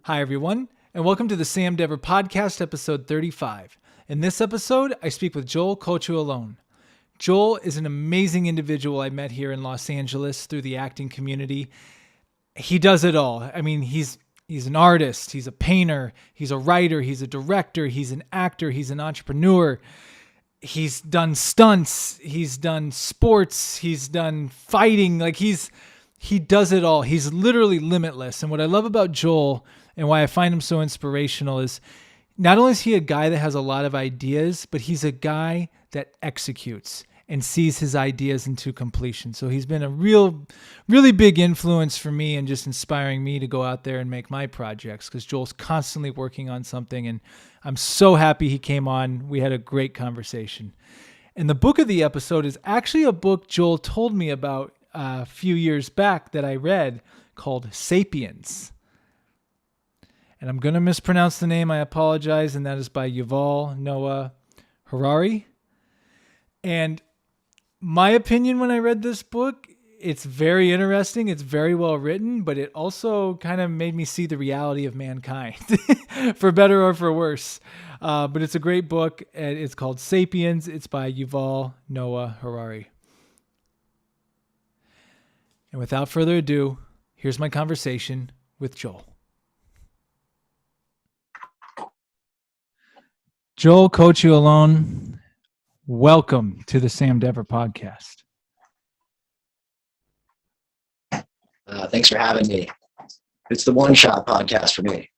Hi, everyone, and welcome to the Sam Dever Podcast, episode 35. In this episode, I speak with Joel Cocciolone. Joel is an amazing individual I met here in Los Angeles through the acting community. He does it all. I mean, he's an artist, he's a painter, he's a writer, he's a director, he's an actor, he's an entrepreneur. He's done stunts, he's done sports, he's done fighting. He does it all. He's literally limitless. And what I love about Joel and why I find him so inspirational is not only is he a guy that has a lot of ideas, but he's a guy that executes and sees his ideas into completion. So he's been a really big influence for me and just inspiring me to go out there and make my projects, because Joel's constantly working on something. And I'm so happy he came on. We had a great conversation. And the book of the episode is actually a book Joel told me about a few years back that I read called Sapiens. And I'm going to mispronounce the name. I apologize. And that is by Yuval Noah Harari. And my opinion when I read this book, it's very interesting. It's very well written, but it also kind of made me see the reality of mankind for better or for worse. But it's a great book. It's called Sapiens. It's by Yuval Noah Harari. And without further ado, here's my conversation with Joel. Joel Cocciolone, welcome to the Sam Dever Podcast. Thanks for having me. It's the one-shot podcast for me.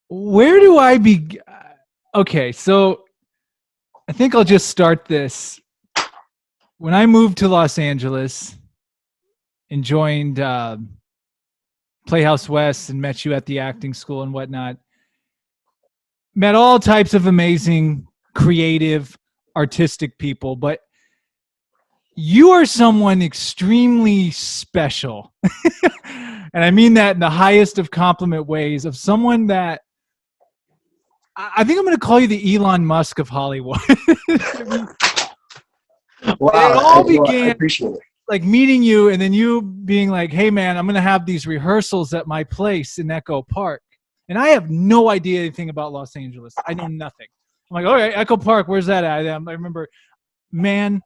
Where do I begin? Okay, so I think I'll just start this. When I moved to Los Angeles and joined Playhouse West and met you at the acting school and whatnot, met all types of amazing, creative, artistic people, but you are someone extremely special. And I mean that in the highest of compliment ways, of someone that I think I'm going to call you the Elon Musk of Hollywood. Wow, it all began I appreciate it. like meeting you and then you being like, hey man, I'm going to have these rehearsals at my place in Echo Park. And I have no idea anything about Los Angeles. I know nothing. I'm like, okay, Echo Park, where's that at? I remember, man,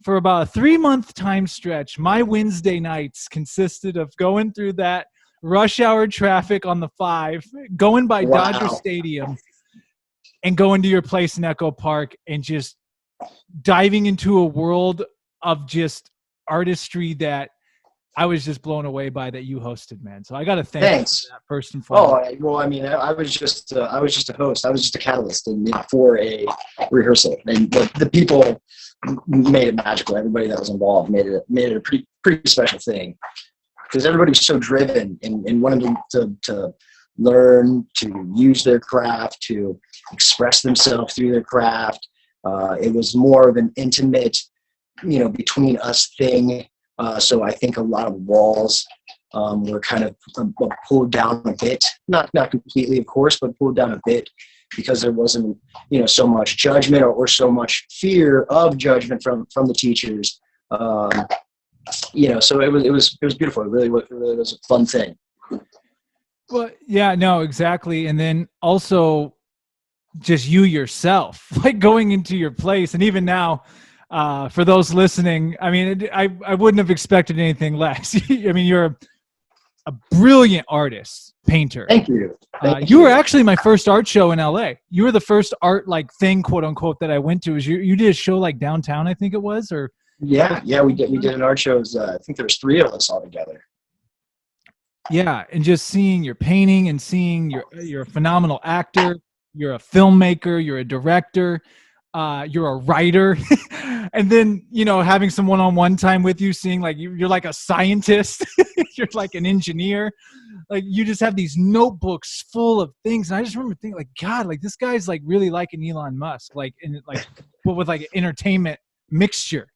for about a 3-month time stretch, my Wednesday nights consisted of going through that rush hour traffic on the 5, going by Dodger Stadium, and going to your place in Echo Park and just diving into a world of just artistry that I was just blown away by that you hosted, man. So I got to thank you for that first and foremost. Oh, well, I mean, I was just a host. I was just a catalyst for a rehearsal, and the people made it magical. Everybody that was involved made it a pretty special thing, because everybody was so driven and wanted to learn, to use their craft, to express themselves through their craft. It was more of an intimate, between us thing. So I think a lot of walls were kind of pulled down a bit, not completely, of course, but pulled down a bit, because there wasn't, so much judgment or so much fear of judgment from the teachers. So it was beautiful. It really was a fun thing. Well, yeah, no, exactly. And then also just you yourself, like going into your place, and even now, for those listening, I mean, I wouldn't have expected anything less. I mean, you're a brilliant artist, painter. Thank you. You were actually my first art show in LA. You were the first art thing, quote unquote, that I went to. You did a show like downtown, I think it was, or yeah, we did an art show. I think there was 3 of us all together. Yeah, and just seeing your painting and seeing you're a phenomenal actor. You're a filmmaker. You're a director. You're a writer. And then, having some one-on-one time with you, seeing like you're like a scientist, you're like an engineer, like you just have these notebooks full of things. And I just remember thinking like, God, like this guy's like really like an Elon Musk, but with like an entertainment mixture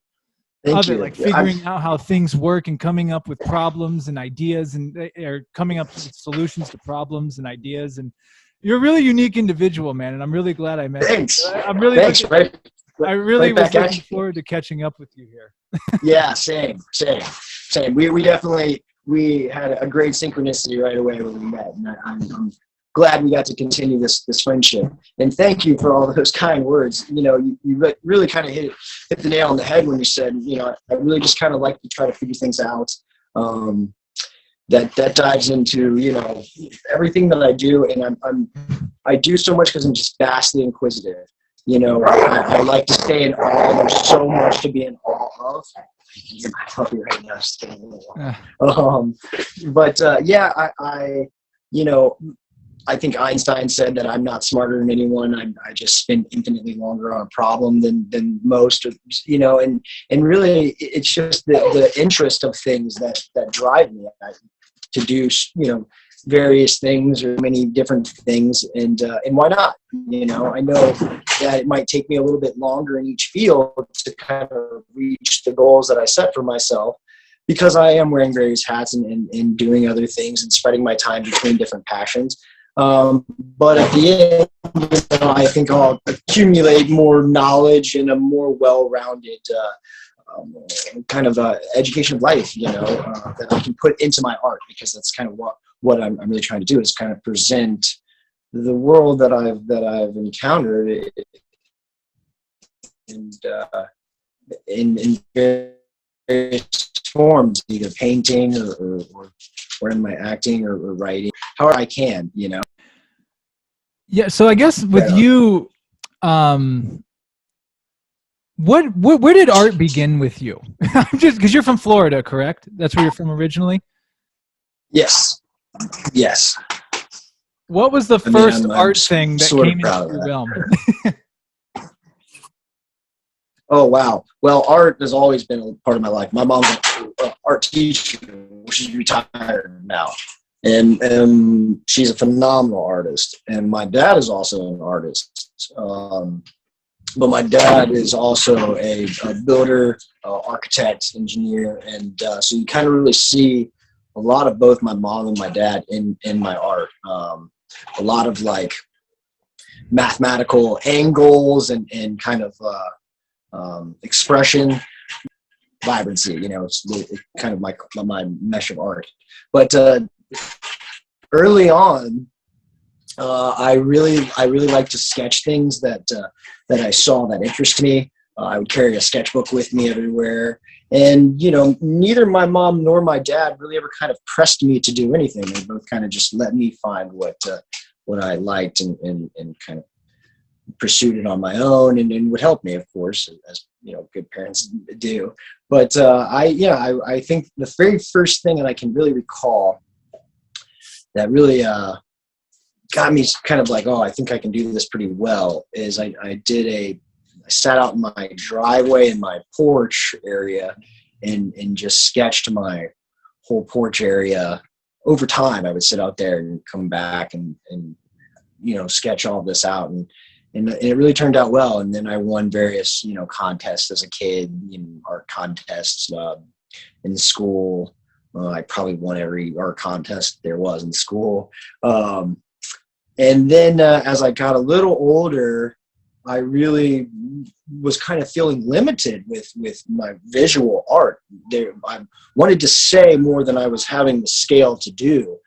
of it, like figuring out how things work and coming up with problems and ideas or coming up with solutions to problems and ideas. And you're a really unique individual, man. And I'm really glad I met you. I'm really I really was looking forward to catching up with you here. Yeah, same. We definitely we had a great synchronicity right away when we met, and I'm glad we got to continue this friendship. And thank you for all those kind words. You really kind of hit the nail on the head when you said, I really just kind of like to try to figure things out. That dives into everything that I do, and I do so much because I'm just vastly inquisitive. I like to stay in awe. There's so much to be in awe of. You're my puppy right now. Just getting a little but I think Einstein said that I'm not smarter than anyone. I just spend infinitely longer on a problem than most, and really it's just the interest of things that drive me to do, various things or many different things. And why not? I know that it might take me a little bit longer in each field to kind of reach the goals that I set for myself, because I am wearing various hats and doing other things and spreading my time between different passions. But at the end, I think I'll accumulate more knowledge and a more well-rounded kind of education of life, that I can put into my art, because that's kind of what I'm really trying to do, is kind of present the world that I've encountered and in various forms, either painting or in my acting or writing, however I can, Yeah. So I guess with you, where did art begin with you? Just because you're from Florida, correct? That's where you're from originally? Yes. What was the first art I'm thing that came into your realm? Oh, wow. Well, art has always been a part of my life. My mom's an art teacher. She's retired now. And she's a phenomenal artist. And my dad is also an artist. But my dad is also a builder, architect, engineer. And so you kind of really see a lot of both my mom and my dad in my art. A lot of like mathematical angles and kind of expression, vibrancy, it's kind of my mesh of art. But early on, I really like to sketch things that I saw that interest me. I would carry a sketchbook with me everywhere, and neither my mom nor my dad really ever kind of pressed me to do anything. They both kind of just let me find what I liked and kind of pursued it on my own, and would help me, of course, as good parents do. But I think the very first thing that I can really recall that really got me kind of like, oh, I think I can do this pretty well, is I sat out in my driveway in my porch area and just sketched my whole porch area. Over time, I would sit out there and come back and sketch all this out, and it really turned out well. And then I won various contests as a kid, art contests in school. I probably won every art contest there was in school. And then as I got a little older, I really was kind of feeling limited with my visual art. I wanted to say more than I was having the scale to do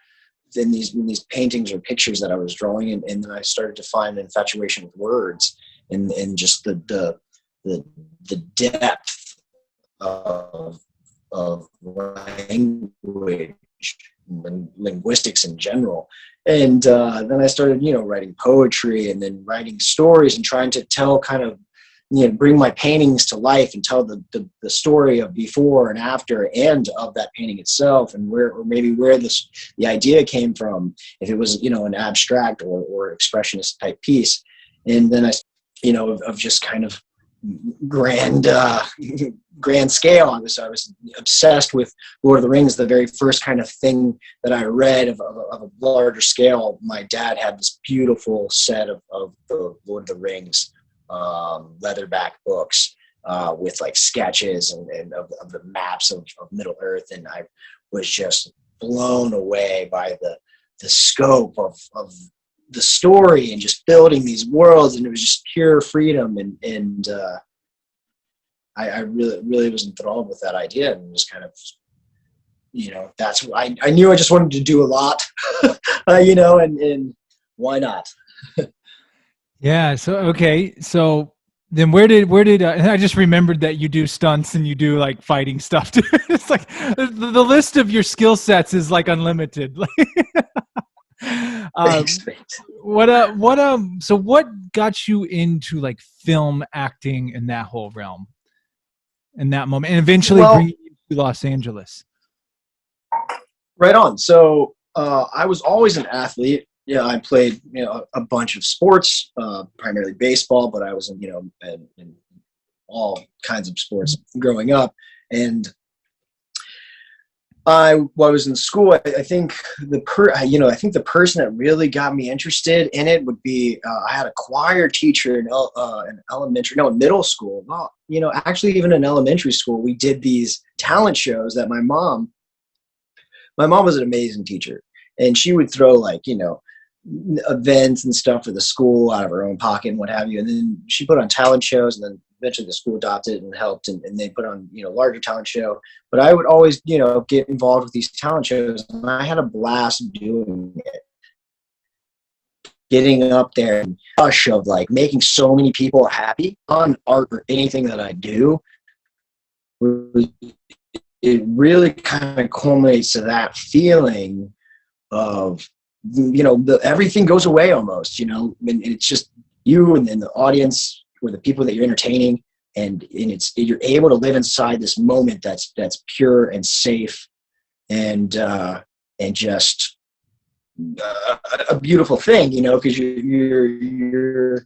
in these paintings or pictures that I was drawing. And then I started to find an infatuation with words and just the depth of language and linguistics in general. And then I started, writing poetry and then writing stories and trying to tell kind of, bring my paintings to life and tell the story of before and after and of that painting itself, and where the idea came from, if it was, an abstract or expressionist type piece. And then of just kind of grand scale. I was obsessed with Lord of the Rings. The very first kind of thing that I read of a larger scale, my dad had this beautiful set of the Lord of the Rings leatherback books with like sketches and of the maps of Middle Earth, and I was just blown away by the scope of the story and just building these worlds, and it was just pure freedom. And I really was enthralled with that idea, and just kind of that's what I knew I just wanted to do a lot, and why not? Yeah. So okay. So then where did I just remembered that you do stunts and you do like fighting stuff too. It's like the list of your skill sets is like unlimited. Thanks, um, thanks. so what got you into like film acting in that whole realm in that moment and eventually Well, bringing you to Los Angeles? right on. So I was always an athlete. Yeah, I played a bunch of sports, primarily baseball, but I was in all kinds of sports growing up. And while I was in school, I think I think the person that really got me interested in it would be I had a choir teacher in middle school. Well, actually even in elementary school, we did these talent shows that my mom was an amazing teacher, and she would throw events and stuff for the school out of her own pocket and what have you. And then she put on talent shows, and then eventually the school adopted it and helped, and they put on, larger talent show. But I would always, get involved with these talent shows, and I had a blast doing it. Getting up there and rush of like making so many people happy on art or anything that I do, it really kind of culminates to that feeling of everything goes away almost, and it's just you and then the audience or the people that you're entertaining, and you're able to live inside this moment that's pure and safe, and just a beautiful thing, because you're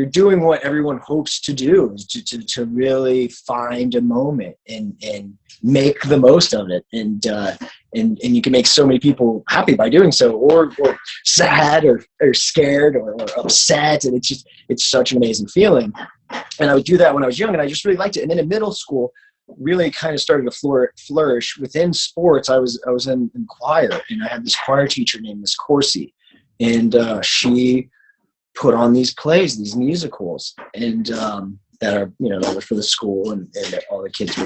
doing what everyone hopes to do, is to really find a moment and make the most of it, and you can make so many people happy by doing so, or sad or scared or upset, and it's such an amazing feeling. And I would do that when I was young, and I just really liked it. And then in middle school, really kind of started to flourish within sports. I was in choir, and I had this choir teacher named Miss Corsi, and she put on these plays, these musicals, and that were for the school, and all the kids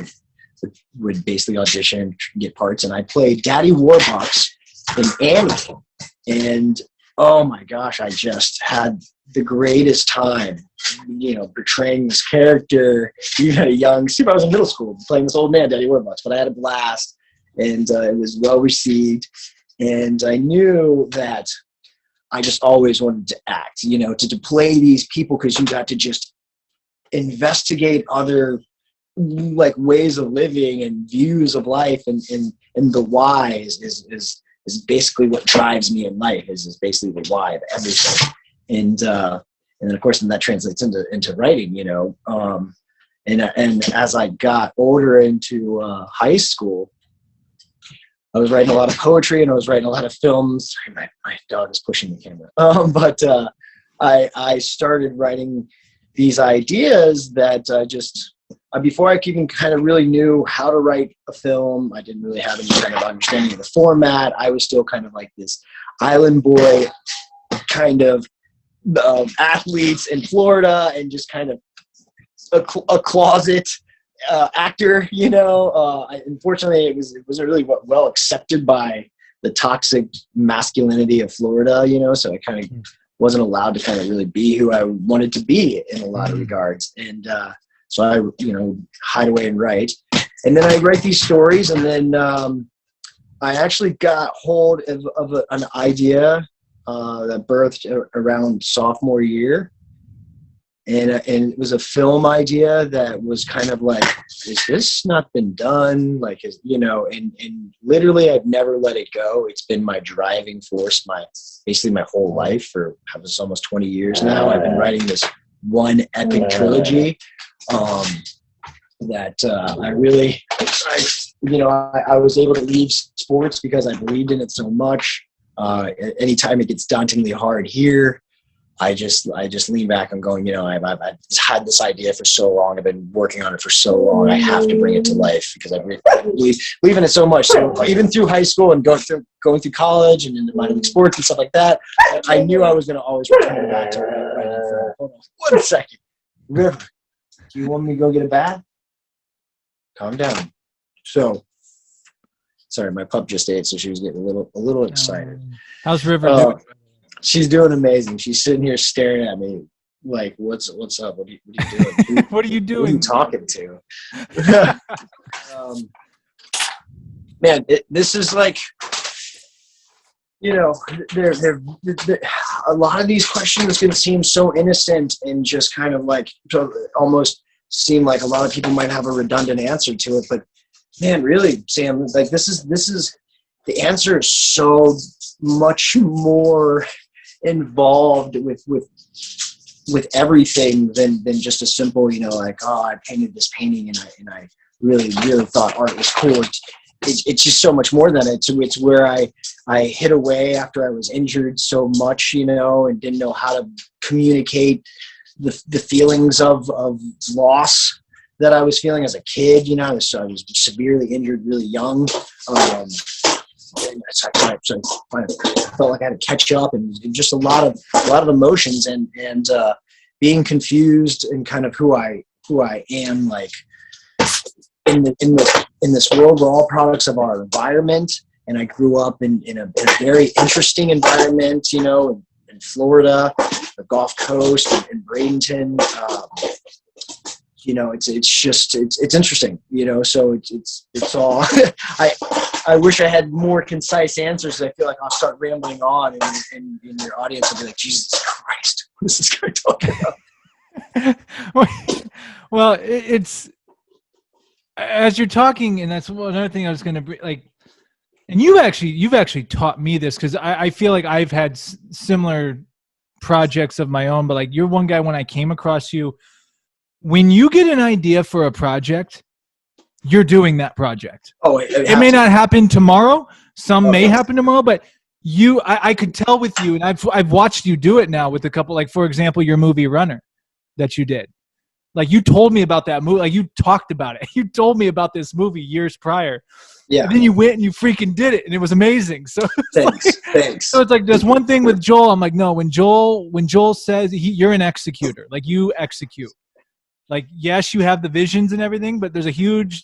would basically audition, get parts, and I played Daddy Warbucks in Annie, and oh my gosh, I just had the greatest time, portraying this character, even at a young, I was in middle school playing this old man, Daddy Warbucks, but I had a blast, and it was well received, and I knew that I just always wanted to act, to play these people, because you got to just investigate other like ways of living and views of life, and the whys is basically what drives me in life, is basically the why of everything. And then of course, that translates into writing, and as I got older into high school, I was writing a lot of poetry, and I was writing a lot of films. Sorry, my dog is pushing the camera. But I started writing these ideas that before I even kind of really knew how to write a film, I didn't really have any kind of understanding of the format. I was still kind of like this island boy kind of athletes in Florida, and just kind of a closet actor, unfortunately it wasn't really well accepted by the toxic masculinity of Florida, so I kind of wasn't allowed to kind of really be who I wanted to be in a lot of regards. And so I hide away and write, and then I write these stories, and then I actually got hold of an idea that birthed around sophomore year. And it was a film idea that was kind of like, has this not been done? Like, and literally I've never let it go. It's been my driving force, basically my whole life, for almost 20 years now. I've been writing this one epic trilogy that I was able to leave sports because I believed in it so much. Anytime it gets dauntingly hard here, I just lean back and going, I've had this idea for so long. I've been working on it for so long. I have to bring it to life, because I believe in it so much. So even through high school and going through college and into minor league sports and stuff like that, I knew I was going to always return back to writing film. Hold on 1 second. River, do you want me to go get a bath? Calm down. So sorry, my pup just ate, so she was getting a little excited. How's River doing? She's doing amazing. She's sitting here staring at me like, what's up? What are you doing? What are you doing? Who are you talking to? Man, this is like, you know, there a lot of these questions can seem so innocent and just kind of like almost seem like a lot of people might have a redundant answer to it, but man, really, Sam, like this is the answer is so much more involved with everything than just a simple, you know, like, oh, I painted this painting and I really thought art was cool. It's just so much more than it. So it's where I hid away after I was injured so much, you know, and didn't know how to communicate the feelings of loss that I was feeling as a kid. You know, I was severely injured really young. And so I felt like I had to catch up, and just a lot of emotions and being confused and kind of who I am, like in this world. We're all products of our environment, and I grew up in a very interesting environment, you know, in Florida, the Gulf Coast, in Bradenton. You know, it's interesting, you know, so it's all, I wish I had more concise answers. I feel like I'll start rambling on and your audience will be like, Jesus Christ, what is this guy talking about? Well, it's, as you're talking, and that's another thing I was going to bring, like, and you've actually taught me this, because I feel like I've had similar projects of my own, but like you're one guy, when I came across you, when you get an idea for a project, you're doing that project. Oh, it may not happen tomorrow. Some may happen tomorrow, but I could tell with you, and I've watched you do it now with a couple, like for example, your movie Runner that you did. Like you told me about that movie, like you talked about it. You told me about this movie years prior. Yeah. And then you went and you freaking did it, and it was amazing. So thanks. So it's like there's one thing with Joel. I'm like, no, when Joel says you're an executor, like you execute. Like, yes, you have the visions and everything, but there's a huge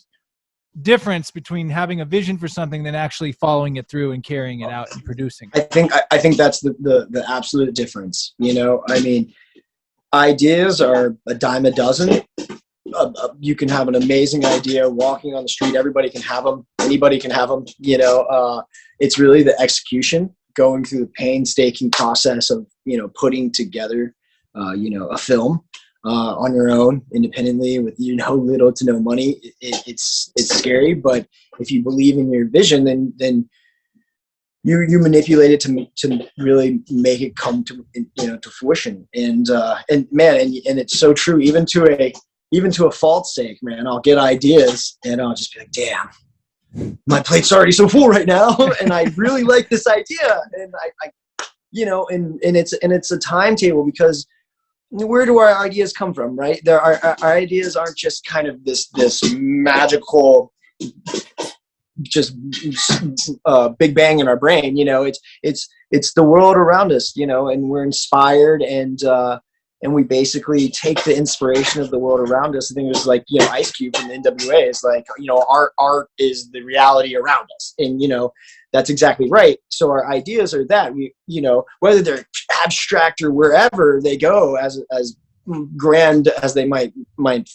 difference between having a vision for something than actually following it through and carrying it out and producing it. I think that's the absolute difference. You know, I mean, ideas are a dime a dozen. You can have an amazing idea walking on the street. Everybody can have them. Anybody can have them. You know, it's really the execution, going through the painstaking process of, you know, putting together, you know, a film. On your own, independently, with little to no money. It's scary, but if you believe in your vision, then you manipulate it to really make it come to, you know, to fruition. And man, and it's so true. Even to a fault's sake, man, I'll get ideas and I'll just be like, damn, my plate's already so full right now, and I really like this idea, and I you know, and it's a timetable, because where do our ideas come from, right? Our ideas aren't just kind of this magical, just big bang in our brain. You know, it's the world around us, you know, and we're inspired, and we basically take the inspiration of the world around us. I think it was like, you know, Ice Cube from the NWA is like, you know, art is the reality around us, and you know, that's exactly right. So our ideas are that, we, you know, whether they're abstract or wherever they go, as grand as they might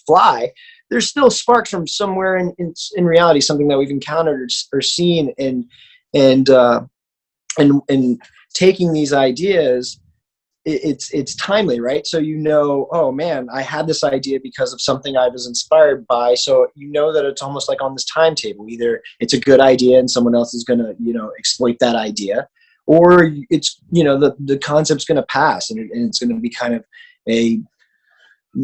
fly, there's still sparks from somewhere in reality, something that we've encountered or seen, and taking these ideas, it's timely, right? So, you know, oh man, I had this idea because of something I was inspired by. So you know that it's almost like on this timetable. Either it's a good idea and someone else is going to, you know, exploit that idea, or it's, you know, the concept's going to pass, and it's going to be kind of a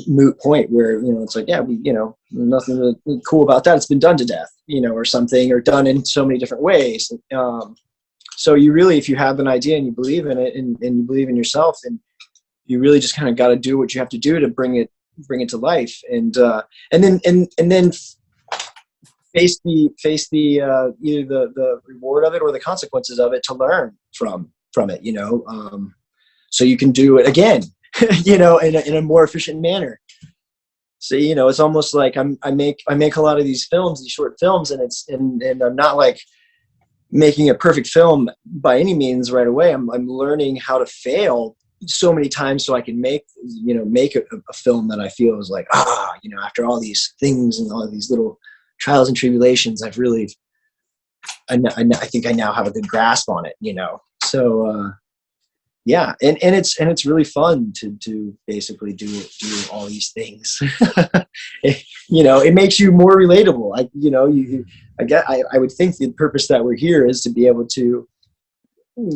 moot point where, you know, it's like, yeah, we, you know, nothing really cool about that. It's been done to death, you know, or something, or done in so many different ways. So you really, if you have an idea and you believe in it, and you believe in yourself, and you really just kind of got to do what you have to do to bring it to life, and then face the either the reward of it or the consequences of it, to learn from it, you know, so you can do it again, you know, in a more efficient manner. So, it's almost like I make a lot of these films, these short films, and and I'm not like making a perfect film by any means right away. I'm learning how to fail so many times so I can make a film that I feel is like, after all these things and all these little trials and tribulations, I think I now have a good grasp on it, So, yeah. And it's really fun to basically do all these things. It makes you more relatable. I would think the purpose that we're here is to be able to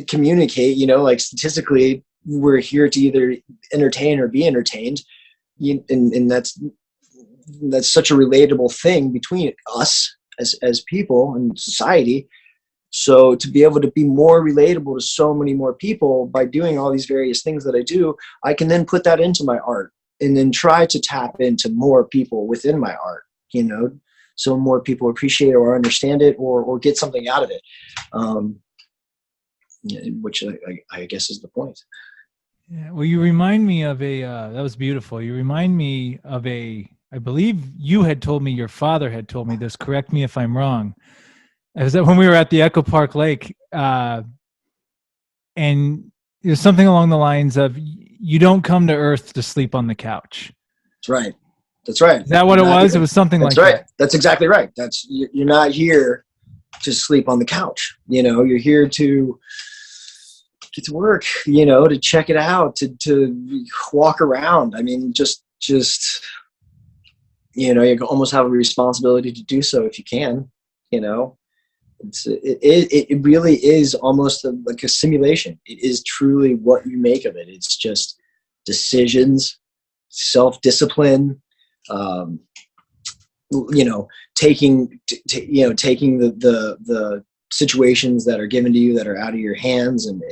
communicate, like statistically we're here to either entertain or be entertained. And that's such a relatable thing between us as people and society. So to be able to be more relatable to so many more people by doing all these various things that I do, I can then put that into my art and then try to tap into more people within my art, so more people appreciate it or understand it or get something out of it, which I guess is the point. Yeah, well, you remind me of that was beautiful. You remind me of I believe you had told me, your father had told me this, correct me if I'm wrong. It was that when we were at the Echo Park Lake, and it was something along the lines of, you don't come to Earth to sleep on the couch. That's right. That's right. Is that what it was? It was something like right. that. That's exactly right. You're not here to sleep on the couch. You're here to get to work, to check it out, to walk around. I mean, just you almost have a responsibility to do so if you can, It really is almost like a simulation. It is truly what you make of it. It's just decisions, self-discipline, taking the situations that are given to you that are out of your hands and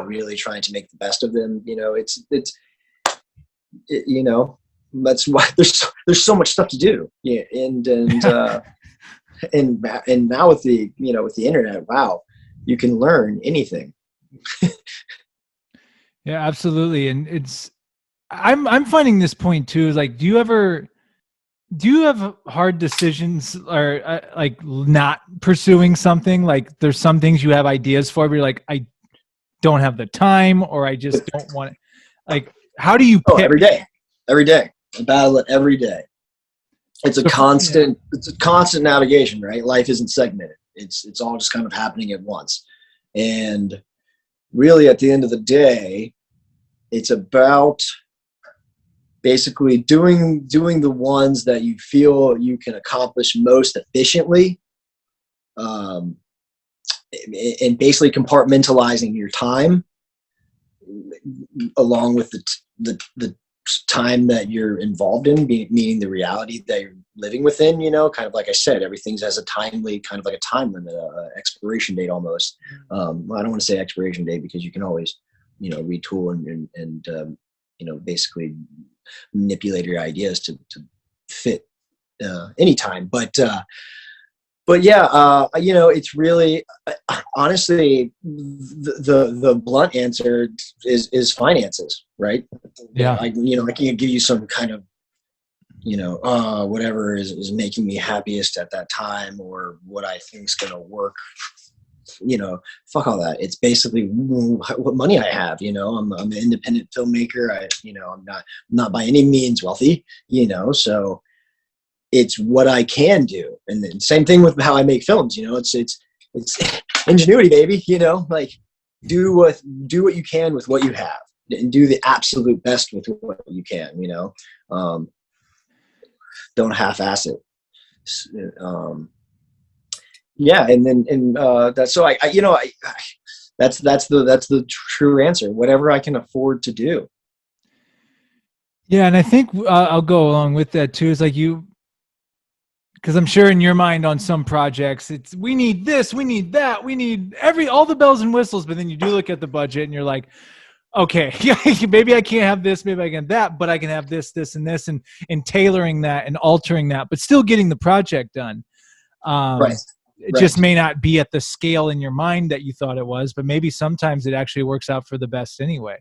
really trying to make the best of them. That's why there's so much stuff to do. Yeah. And now with the internet, wow, you can learn anything. Yeah, absolutely. And I'm finding this point too, is like, do you have hard decisions or like not pursuing something? Like there's some things you have ideas for, but you're like, I don't have the time, or I just don't want it. Like, how do you pick? Every day, I battle it every day. It's a constant navigation, right? Life isn't segmented. It's all just kind of happening at once. And really at the end of the day, it's about basically doing the ones that you feel you can accomplish most efficiently, and basically compartmentalizing your time along with the time that you're involved in, meaning the reality that you're living within, kind of like I said, everything's has a timely, kind of like a time limit, expiration date almost. I don't want to say expiration date because you can always, retool and basically manipulate your ideas to fit any time. But yeah, it's really, honestly, the blunt answer is finances, right? Yeah. I can't give you some kind of, whatever is making me happiest at that time or what I think is going to work. Fuck all that. It's basically what money I have. I'm an independent filmmaker. I'm not by any means wealthy. So it's what I can do. And then same thing with how I make films. It's ingenuity, baby. Like do what you can with what you have, and do the absolute best with what you can. Don't half-ass it. Yeah, that's so that's the true answer. Whatever I can afford to do. Yeah, and I think I'll go along with that too. It's like because I'm sure in your mind on some projects, it's we need this, we need that, we need all the bells and whistles. But then you do look at the budget, and you're like, okay, maybe I can't have this, maybe I can have that, but I can have this, this, and this, and tailoring that and altering that, but still getting the project done. Right. It just may not be at the scale in your mind that you thought it was, but maybe sometimes it actually works out for the best anyway.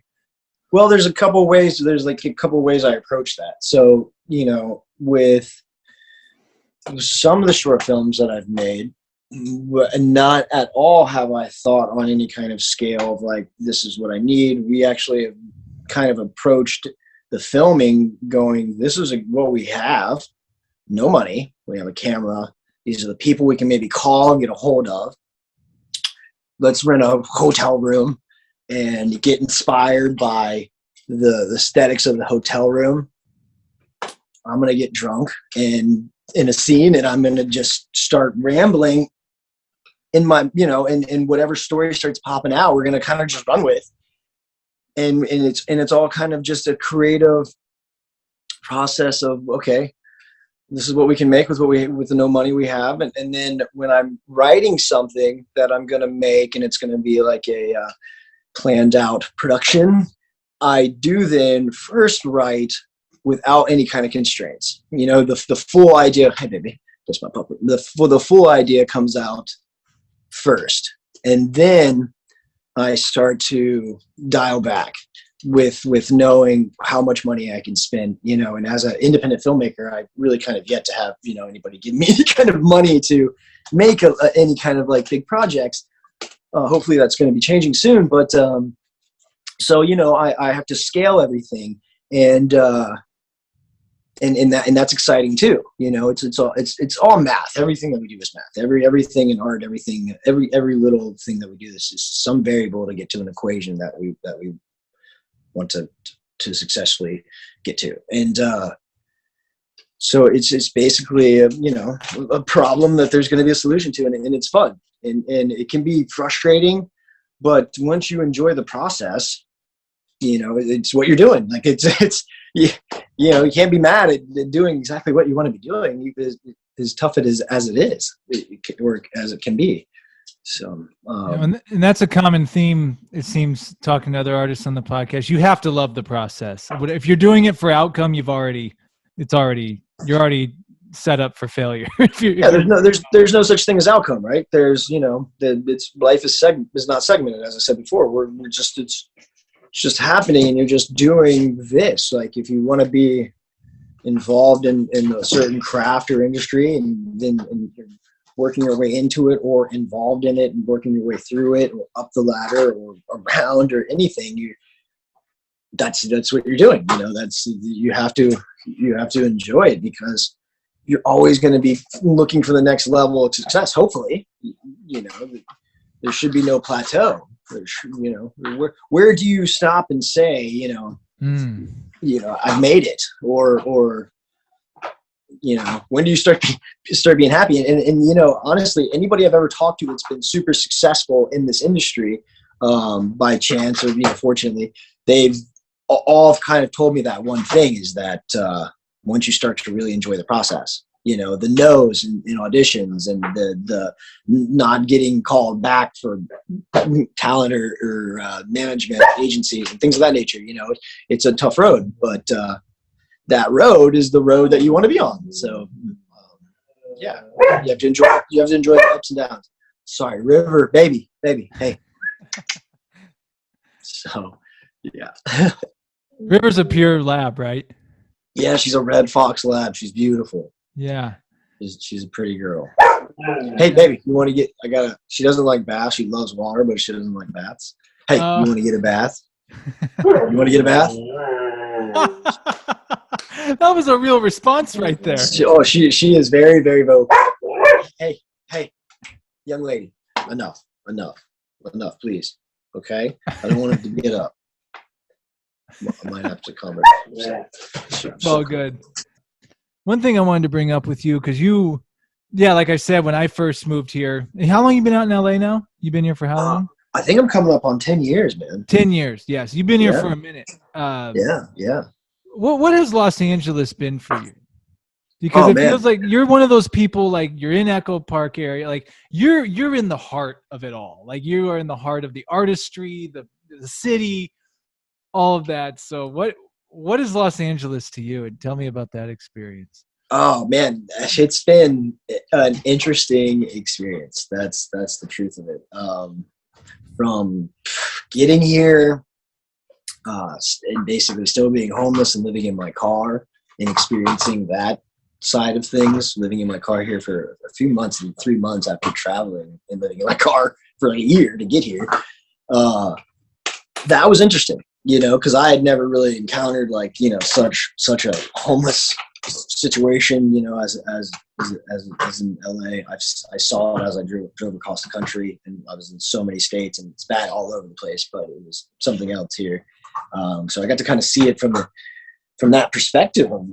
Well, there's a couple ways. There's like a couple ways I approach that. So, with some of the short films that I've made, and not at all have I thought on any kind of scale of like, this is what I need. We actually have kind of approached the filming going, this is what we have. No money. We have a camera. These are the people we can maybe call and get a hold of. Let's rent a hotel room and get inspired by the aesthetics of the hotel room. I'm going to get drunk and in a scene, and I'm going to just start rambling in my, and whatever story starts popping out, we're going to kind of just run with. And it's all kind of just a creative process of, okay, this is what we can make with with the no money we have. And then when I'm writing something that I'm going to make, and it's going to be like a planned out production, I do then first write without any kind of constraints. The full idea, hey baby, that's my puppy. The full idea comes out first. And then I start to dial back with knowing how much money I can spend, and as an independent filmmaker, I really kind of yet to have, anybody give me any kind of money to make any kind of like big projects. Hopefully that's going to be changing soon. But, so, I have to scale everything and that's exciting too. It's all math. Everything that we do is math. Everything in art, every little thing that we do, this is some variable to get to an equation that we want to successfully get to. And so it's basically a problem that there's going to be a solution to, and it's fun, and it can be frustrating, but once you enjoy the process, it's what you're doing. Like you can't be mad at doing exactly what you want to be doing, as tough it is as it is, or as it can be. So, and that's a common theme, it seems, talking to other artists on the podcast. You have to love the process. If you're doing it for outcome, you're already set up for failure. There's no such thing as outcome, right? There's, life is not segmented, as I said before. It's just happening, and you're just doing this. Like, if you want to be involved in a certain craft or industry, and then you're working your way into it, or involved in it and working your way through it, or up the ladder, or around, or anything, that's what you're doing. You have to enjoy it, because you're always going to be looking for the next level of success. Hopefully, there should be no plateau. Where do you stop and say, I've made it, or when do you start being happy? And honestly, anybody I've ever talked to that's been super successful in this industry, by chance or fortunately, they've all kind of told me that one thing is that once you start to really enjoy the process, the no's in auditions, and the not getting called back for talent or management agencies and things of that nature, it's a tough road, but that road is the road that you want to be on. So yeah, you have to enjoy the ups and downs. Sorry, River, baby, hey. So yeah. River's a pure lab, right? Yeah, she's a red fox lab. She's beautiful. Yeah. She's a pretty girl. Hey, baby, you want to get, she doesn't like baths. She loves water, but she doesn't like baths. Hey, you want to get a bath? You want to get a bath? That was a real response right there. She is very, very vocal. Hey, young lady, enough, please. Okay? I don't want him to get up. I might have to cover it. All good. One thing I wanted to bring up with you, because like I said, when I first moved here, how long you been out in LA now? You been here for how long? I think I'm coming up on 10 years, man. 10 years, yes. You've been here for a minute. Yeah. What has Los Angeles been for you? Because feels like you're one of those people, like you're in Echo Park area, like you're in the heart of it all. Like you are in the heart of the artistry, the city, all of that. So what is Los Angeles to you? And tell me about that experience. Oh man, it's been an interesting experience. That's the truth of it. From getting here, and basically still being homeless and living in my car and experiencing that side of things, living in my car here for a few months, and 3 months after traveling and living in my car for like a year to get here. That was interesting, because I had never really encountered like, such a homeless situation, as in LA. I saw it as I drove across the country, and I was in so many states, and it's bad all over the place, but it was something else here. So I got to kind of see it from that perspective of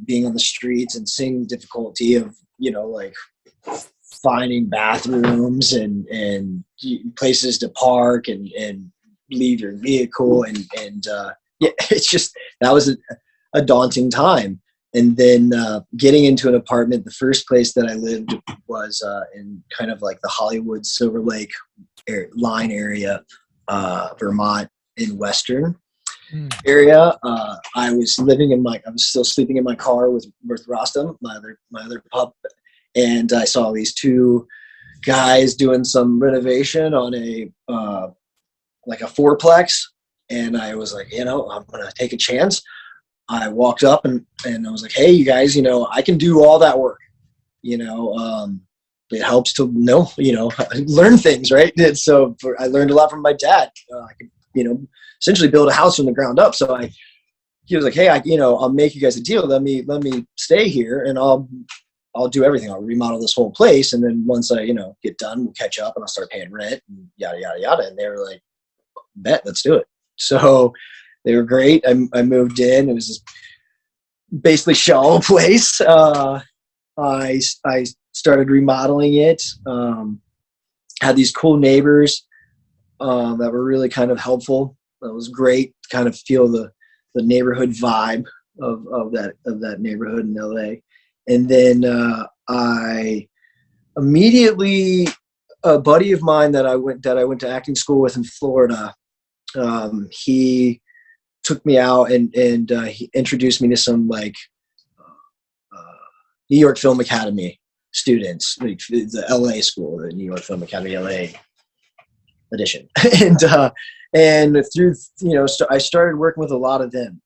being on the streets and seeing the difficulty of, like finding bathrooms and places to park and leave your vehicle. And it's just, that was a daunting time. And then getting into an apartment, the first place that I lived was in kind of like the Hollywood, Silver Lake line area, Vermont in Western area. I was still sleeping in my car with Rostam, my other pup, and I saw these two guys doing some renovation on a like a fourplex, and I was like, I'm gonna take a chance. I walked up and I was like, hey, you guys, I can do all that work. It helps to know, learn things, right? And so I learned a lot from my dad. I could, essentially build a house from the ground up. So he was like, hey, I'll make you guys a deal. Let me stay here, and I'll do everything. I'll remodel this whole place. And then once I, get done, we'll catch up and I'll start paying rent and yada, yada, yada. And they were like, bet, let's do it. So they were great. I moved in. It was this basically shell place. I started remodeling it. Had these cool neighbors that were really kind of helpful. That was great to kind of feel the neighborhood vibe of that neighborhood in LA. And then I immediately, a buddy of mine that I went to acting school with in Florida, he took me out and he introduced me to some like New York Film Academy students, like the LA school, the New York Film Academy LA edition. And through, I started working with a lot of them.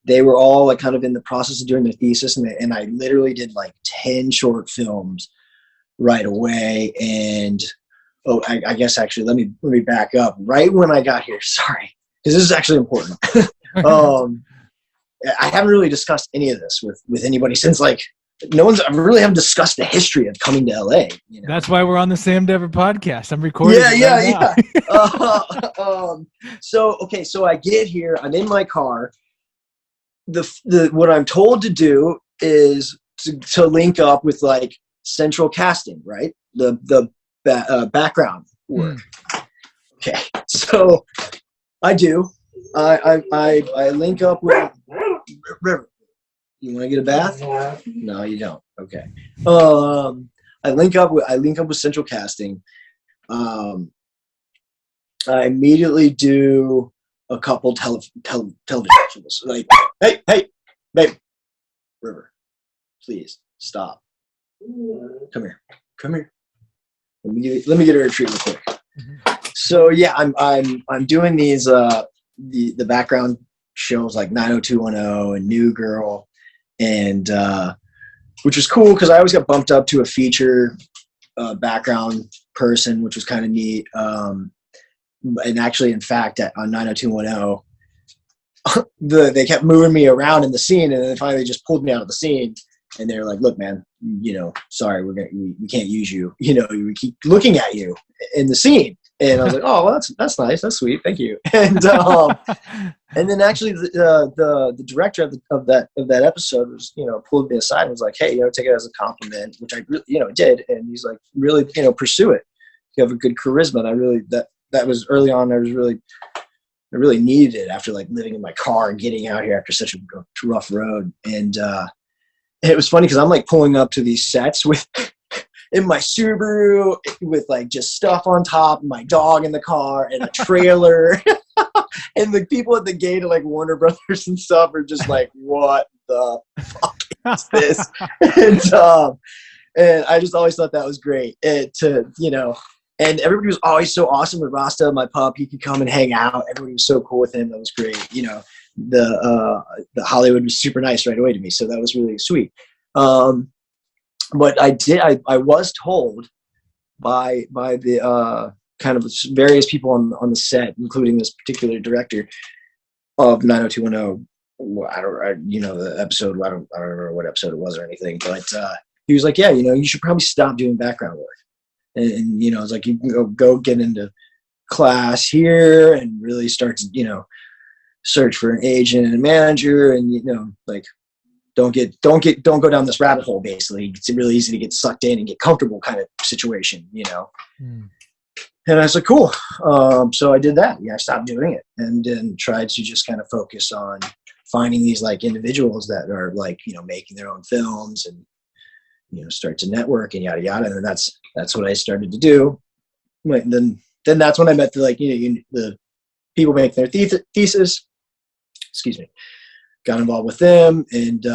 They were all like kind of in the process of doing their thesis, and I literally did like 10 short films right away. And I guess actually let me back up. Right when I got here, sorry, because this is actually important. I haven't really discussed any of this with anybody since I really haven't discussed the history of coming to LA. That's why we're on the Sam Dever podcast. I'm recording. Yeah. So I get here, I'm in my car. What I'm told to do is to link up with like central casting, right? The background work. Okay. So I do. I link up with River. You want to get a bath? No, you don't. Okay. I link up with central casting. I immediately do a couple television shows. Like, hey, babe, River, please stop. Come here. Let me get her a treat real quick. So yeah, I'm doing these the background shows like 90210 and New Girl, and which was cool because I always got bumped up to a feature background person, which was kind of neat. And actually, in fact, on 90210, they kept moving me around in the scene, and then finally just pulled me out of the scene. And they were like, "Look, man, sorry, we can't use you. We keep looking at you in the scene." And I was like, "Oh, well, that's nice, that's sweet, thank you." And then actually the director of that episode was pulled me aside and was like, "Hey, take it as a compliment," which I really did. And he's like, "Really, pursue it. You have a good charisma." And I really that was early on. I really needed it after like living in my car and getting out here after such a rough road. And it was funny because I'm like pulling up to these sets in my Subaru with like just stuff on top, my dog in the car, and a trailer. And the people at the gate of like Warner Brothers and stuff are just like, "What the fuck is this?" And I just always thought that was great. And everybody was always so awesome with Rasta, my pup. He could come and hang out. Everybody was so cool with him. That was great. The Hollywood was super nice right away to me. So that was really sweet. But I was told by the kind of various people on the set, including this particular director of 90210. The episode. I don't remember what episode it was or anything, but he was like, yeah, you should probably stop doing background work. And it's like, you can go get into class here and really start to, search for an agent and a manager, and like, don't go down this rabbit hole. Basically, it's really easy to get sucked in and get comfortable kind of situation, And I was like, cool. So I did that. Yeah, I stopped doing it and then tried to just kind of focus on finding these like individuals that are like, making their own films and, start to network and yada, yada. And that's what I started to do. Then that's when I met the people making their thesis, excuse me, got involved with them and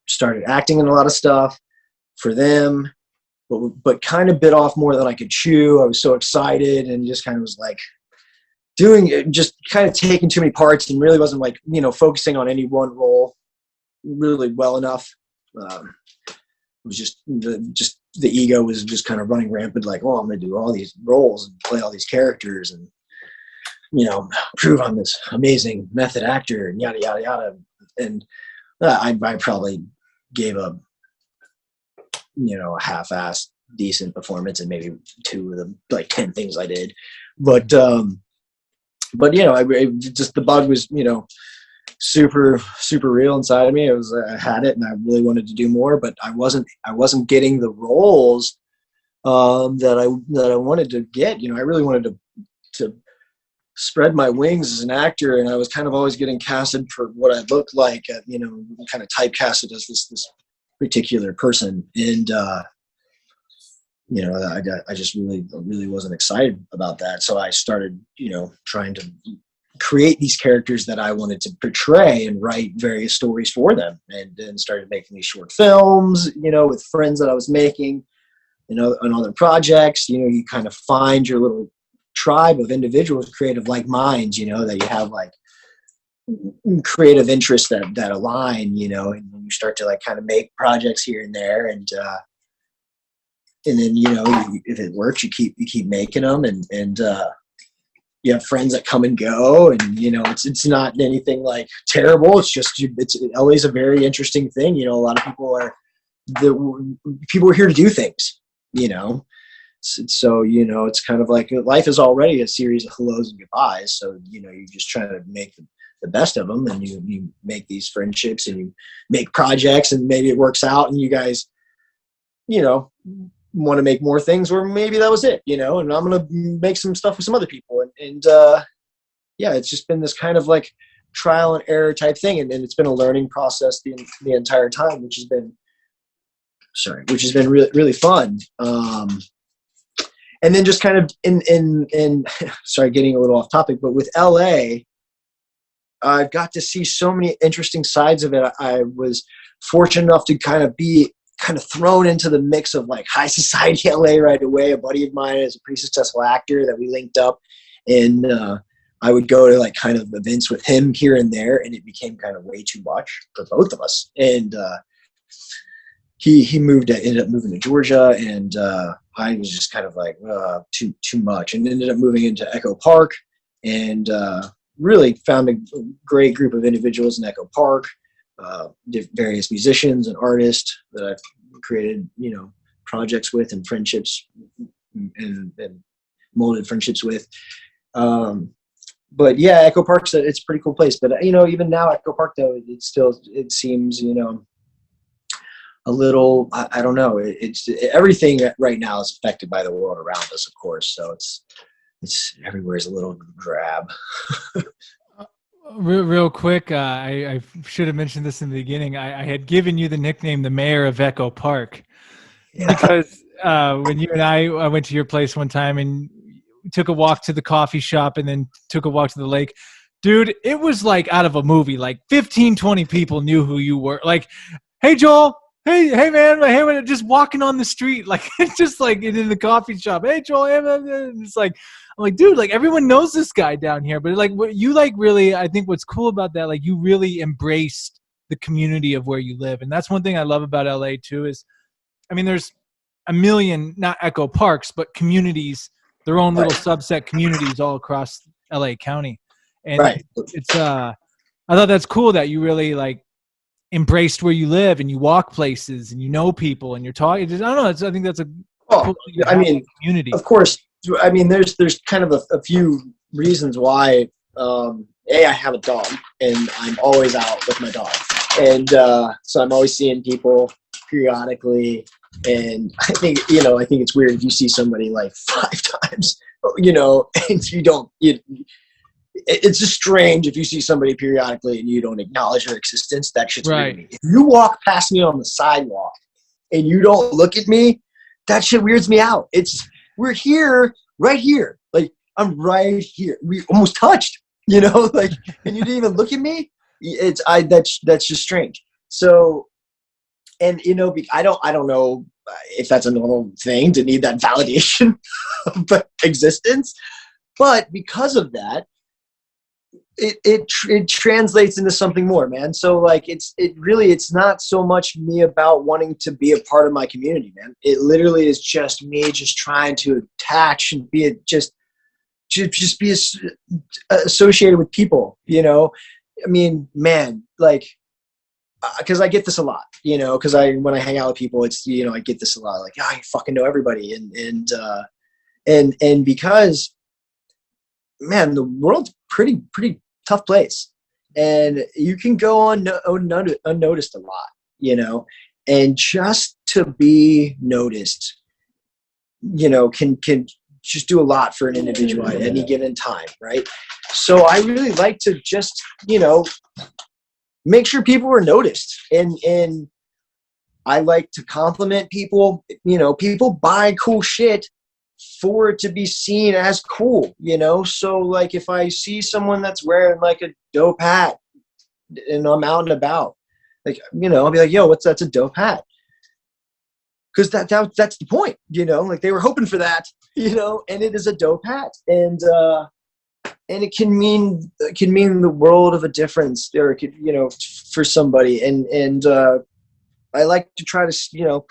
started acting in a lot of stuff for them, but kind of bit off more than I could chew. I was so excited and just kind of was like doing it, just kind of taking too many parts and really wasn't like, focusing on any one role really well enough. It was just the ego was just kind of running rampant, like, oh, I'm going to do all these roles and play all these characters and, prove I'm this amazing method actor and yada, yada, yada. And I probably gave a half-assed decent performance and maybe 2 of the like 10 things I did. But just the bug was, super, super real inside of me. I had it and I really wanted to do more, but I wasn't getting the roles that I wanted to get. I really wanted to spread my wings as an actor, and I was kind of always getting casted for what I looked like, kind of typecasted as this particular person. And I just really wasn't excited about that. So I started, trying to create these characters that I wanted to portray and write various stories for them, and then started making these short films, with friends that I was making, on other projects. You kind of find your little tribe of individuals, creative like minds, that you have like creative interests that align, and you start to like kind of make projects here and there, and then if it works, you keep making them, and you have friends that come and go, and it's not anything like terrible. It's just it's always a very interesting thing. A lot of people are here to do things, So, it's kind of like life is already a series of hellos and goodbyes. So, you just try to make the best of them, and you make these friendships and you make projects, and maybe it works out and you guys, want to make more things, or maybe that was it, and I'm going to make some stuff with some other people. And it's just been this kind of like trial and error type thing. And it's been a learning process the entire time, which has been really, really fun. And then just kind of in sorry, getting a little off topic, but with LA, I got to see so many interesting sides of it. I was fortunate enough to kind of be thrown into the mix of like high society LA right away. A buddy of mine is a pretty successful actor that we linked up, and I would go to like kind of events with him here and there, and it became kind of way too much for both of us. And he ended up moving to Georgia, and I was just kind of like too much, and ended up moving into Echo Park, and really found a great group of individuals in Echo Park, various musicians and artists that I've created, projects with and friendships and molded friendships with. But yeah, Echo Park's it's a pretty cool place. But even now, Echo Park though, it seems a little, I don't know. It's everything right now is affected by the world around us, of course. So it's everywhere is a little drab. Real quick, I should have mentioned this in the beginning. I had given you the nickname the Mayor of Echo Park because when you and I went to your place one time and took a walk to the coffee shop and then took a walk to the lake. Dude, it was like out of a movie. Like 15, 20 people knew who you were. Like, hey, Joel. hey man, hey, when just walking on the street, like it's just like in the coffee shop. Hey Joel, hey, it's like I'm like, dude, like everyone knows this guy down here, but like what you like really, I think what's cool about that, like you really embraced the community of where you live, and that's one thing I love about LA too. Is I mean, there's a million not echo parks, but communities, their own little Right. subset communities all across LA County, and Right. it's I thought that's cool that you really like embraced where you live and you walk places and you know people and you're talking. I don't know. I think that's a Oh, cool thing to I have mean, a community. of course. I mean, there's kind of a few reasons why. I have a dog, and I'm always out with my dog, and so I'm always seeing people periodically. And I think it's weird if you see somebody like 5 times, and you don't. It's just strange if you see somebody periodically and you don't acknowledge their existence. That shit's weird to me. If you walk past me on the sidewalk and you don't look at me, that shit weirds me out. We're here, right here. Like I'm right here. We almost touched, like, and you didn't even look at me. That's just strange. So, and I don't know if that's a normal thing to need that validation of existence, but because of that, it translates into something more, man. So like it's not so much me about wanting to be a part of my community, man. It literally is just me just trying to attach and be just be associated with people, I mean, man, like because I get this a lot, because when I hang out with people, it's I get this a lot, like, oh, you fucking know everybody, and because, man, the world's pretty tough place, and you can go unnoticed a lot, and just to be noticed, can just do a lot for an individual at any given time, right? So I really like to just, make sure people are noticed, and I like to compliment people. People buy cool shit for it to be seen as cool, so like if I see someone that's wearing like a dope hat and I'm out and about, like, I'll be like, yo, that's a dope hat, because that's the point, like they were hoping for that, and it is a dope hat, and it can mean the world of a difference, or it could, for somebody, and I like to try to,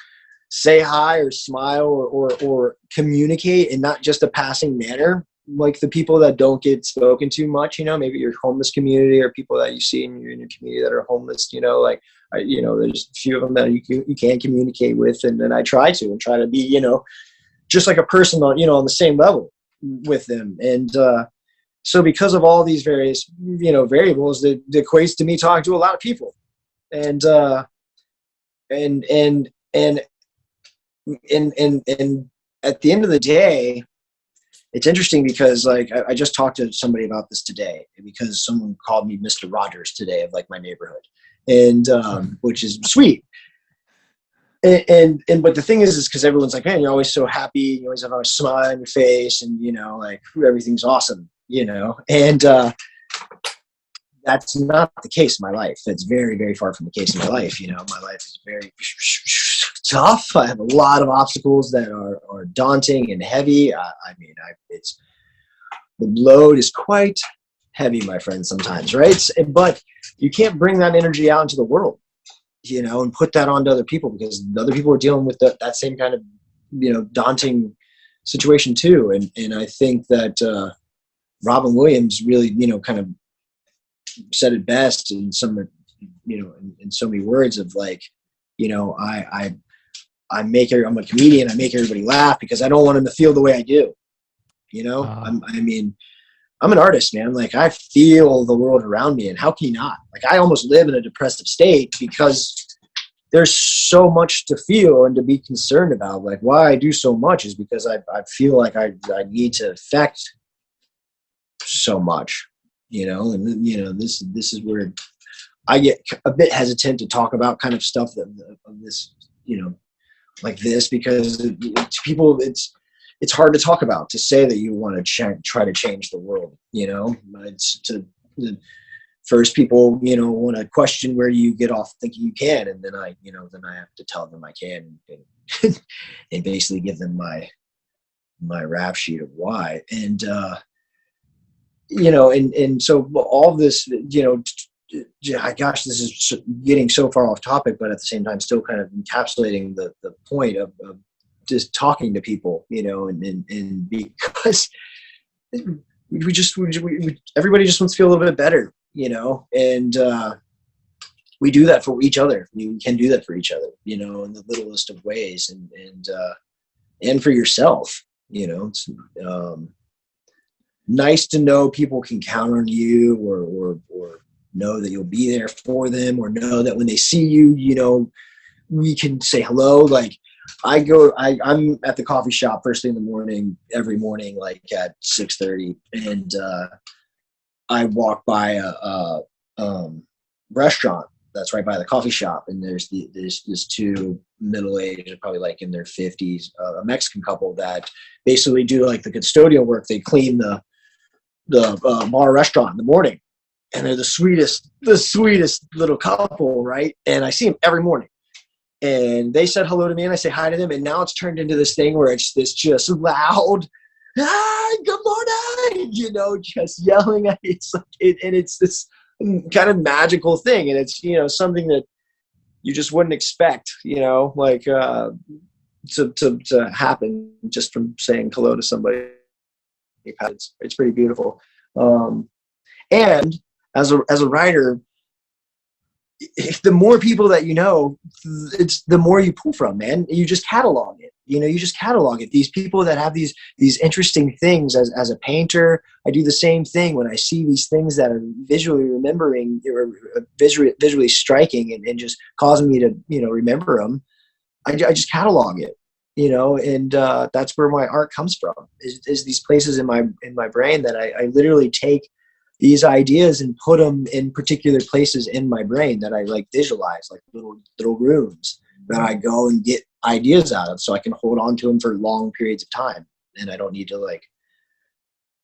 say hi or smile or communicate in not just a passing manner, like the people that don't get spoken to much, maybe your homeless community or people that you see in your community that are homeless, like, there's a few of them that you can communicate with, and then I try to be, just like a person on the same level with them. And so because of all these various, variables, that equates to me talking to a lot of people, and at the end of the day, it's interesting because like I just talked to somebody about this today, because someone called me Mr. Rogers today of like my neighborhood, and which is sweet. And but the thing is because everyone's like, man, you're always so happy, you always have a smile on your face, and like everything's awesome, and that's not the case in my life. That's very, very far from the case in my life. My life is very tough. I have a lot of obstacles that are daunting and heavy. It's the load is quite heavy, my friend, sometimes, right? But you can't bring that energy out into the world, and put that onto other people, because other people are dealing with that same kind of, daunting situation too. And I think that Robin Williams really, kind of said it best in some, in so many words of like, I'm a comedian. I make everybody laugh because I don't want them to feel the way I do. I'm an artist, man. Like I feel the world around me, and how can you not? Like I almost live in a depressive state because there's so much to feel and to be concerned about. Like why I do so much is because I feel like I need to affect so much, and this is where I get a bit hesitant to talk about kind of stuff of this, like this, because to people it's hard to talk about, to say that you want to try to change the world, it's to first people, want to question where you get off thinking you can. And then I have to tell them I can and, and basically give them my rap sheet of why. And, and so all of this, gosh, this is getting so far off topic, but at the same time, still kind of encapsulating the point of just talking to people, and because everybody just wants to feel a little bit better, and we do that for each other. We can do that for each other, in the littlest of ways, and for yourself, it's nice to know people can count on you, or know that you'll be there for them, or know that when they see you, we can say hello. Like I'm at the coffee shop first thing in the morning, every morning, like at 6:30, and I walk by a restaurant that's right by the coffee shop, and there's these two middle-aged, probably like in their 50s, a Mexican couple that basically do like the custodial work. They clean the bar restaurant in the morning, and they're the sweetest little couple, right? And I see them every morning, and they said hello to me, and I say hi to them, and now it's turned into this thing where it's this just loud, "Hi, good morning," just yelling at me. It's like and it's this kind of magical thing, and it's something that you just wouldn't expect, like to happen just from saying hello to somebody. It's pretty beautiful. And as a writer, the more people that it's the more you pull from, man. You just catalog it. You just catalog it. These people that have these interesting things. As a painter, I do the same thing when I see these things that are visually remembering, or visually striking, and just causing me to remember them. I just catalog it. And that's where my art comes from. Is these places in my brain that I literally take these ideas and put them in particular places in my brain that I like visualize, like little rooms that I go and get ideas out of, so I can hold on to them for long periods of time, and I don't need to like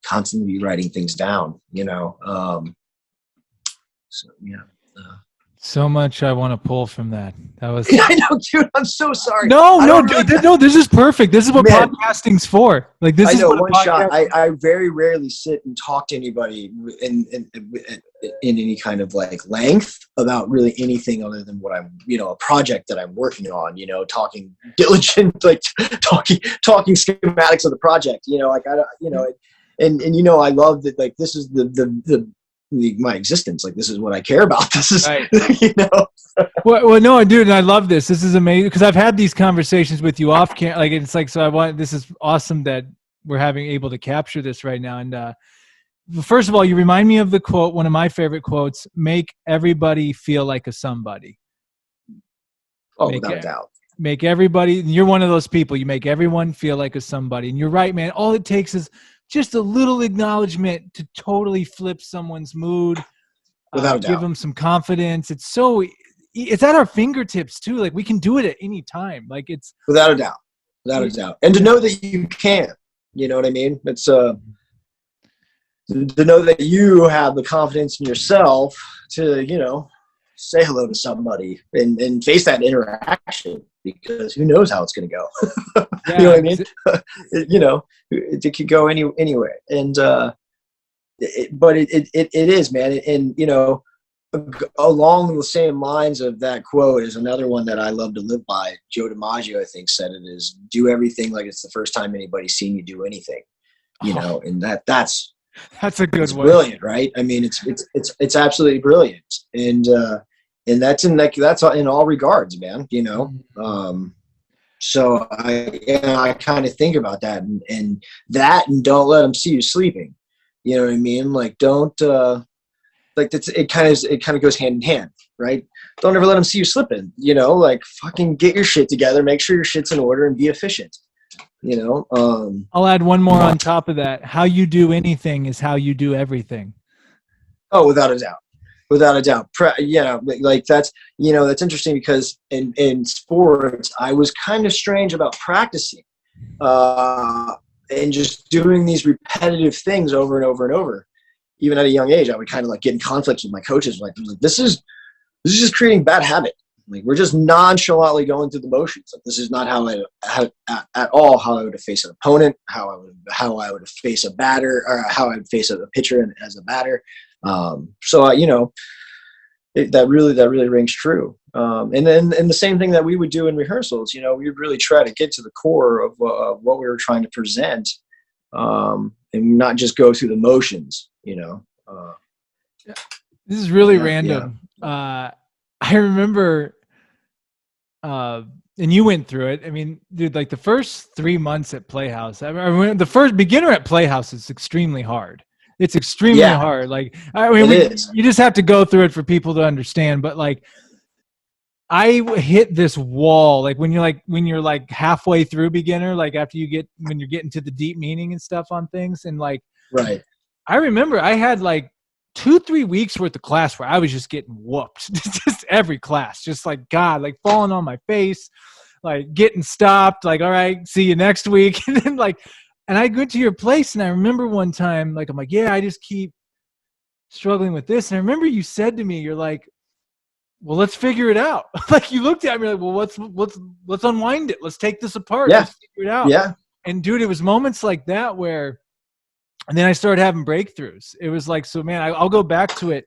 constantly be writing things down. So yeah. So much I want to pull from that. That was. I know, dude. I'm so sorry. No, dude. No, this is perfect. This is what podcasting's for. Like this. I know. One shot. I very rarely sit and talk to anybody in any kind of like length about really anything other than what I'm, a project that I'm working on. Talking diligent, like talking schematics of the project. Like I don't, and I love that. Like this is my existence. Like this is what I care about. This is right. Well, no, dude, and I love this. This is amazing because I've had these conversations with you off camera. Like it's like, so this is awesome that we're able to capture this right now. And first of all, you remind me of the quote, one of my favorite quotes: "Make everybody feel like a somebody." Oh, without a doubt. Make everybody. You're one of those people. You make everyone feel like a somebody, and you're right, man. All it takes is just a little acknowledgement to totally flip someone's mood, without a doubt. Give them some confidence. It's at our fingertips too. Like we can do it at any time. Like it's without a doubt. And to know that you can, you know what I mean? It's to know that you have the confidence in yourself to, say hello to somebody and face that interaction, because who knows how it's going to go. Yeah, you know what I mean? It could go anywhere. And, but it is, man. And, along the same lines of that quote is another one that I love to live by. Joe DiMaggio, I think, said it is, do everything like it's the first time anybody's seen you do anything, and that's a good one. Brilliant, right? I mean, it's absolutely brilliant. And that's in all regards, man, so I kind of think about that and don't let them see you sleeping. You know what I mean? Like, don't, like that's, it kind of goes hand in hand, right? Don't ever let them see you slipping, like fucking get your shit together, make sure your shit's in order and be efficient, I'll add one more on top of that. How you do anything is how you do everything. Oh, without a doubt. Like that's, that's interesting because in sports, I was kind of strange about practicing, and just doing these repetitive things over and over and over, even at a young age, I would kind of like get in conflicts with my coaches. Like, this is just creating bad habit. Like, we're just nonchalantly going through the motions. Like, this is not how at all how I would face an opponent, how I would face a batter, or how I would face a pitcher as a batter. So you know, that really rings true. And the same thing that we would do in rehearsals. You know, we would really try to get to the core of what we were trying to present, and not just go through the motions. You know. This is really random. Yeah. I remember, and you went through it. I mean, dude, like the first 3 months at Playhouse, I mean, the first beginner at Playhouse is extremely hard. It's extremely hard. Like, I mean, you just have to go through it for people to understand. But like, I hit this wall, like when you're like halfway through beginner, like when you're getting to the deep meaning and stuff on things. And like, right. I remember I had like 2-3 weeks worth of class where I was just getting whooped, just every class, just like, God, like falling on my face, like getting stopped, like, all right, see you next week. And then like, and I went to your place and I remember one time, like, I'm like, yeah, I just keep struggling with this. And I remember you said to me, you're like, well, let's figure it out. Like, you looked at me like, well, let's unwind it. Let's take this apart. Yeah. Let's figure it out. Yeah. And dude, it was moments like that where, and then I started having breakthroughs. It was like, so man, I'll go back to it.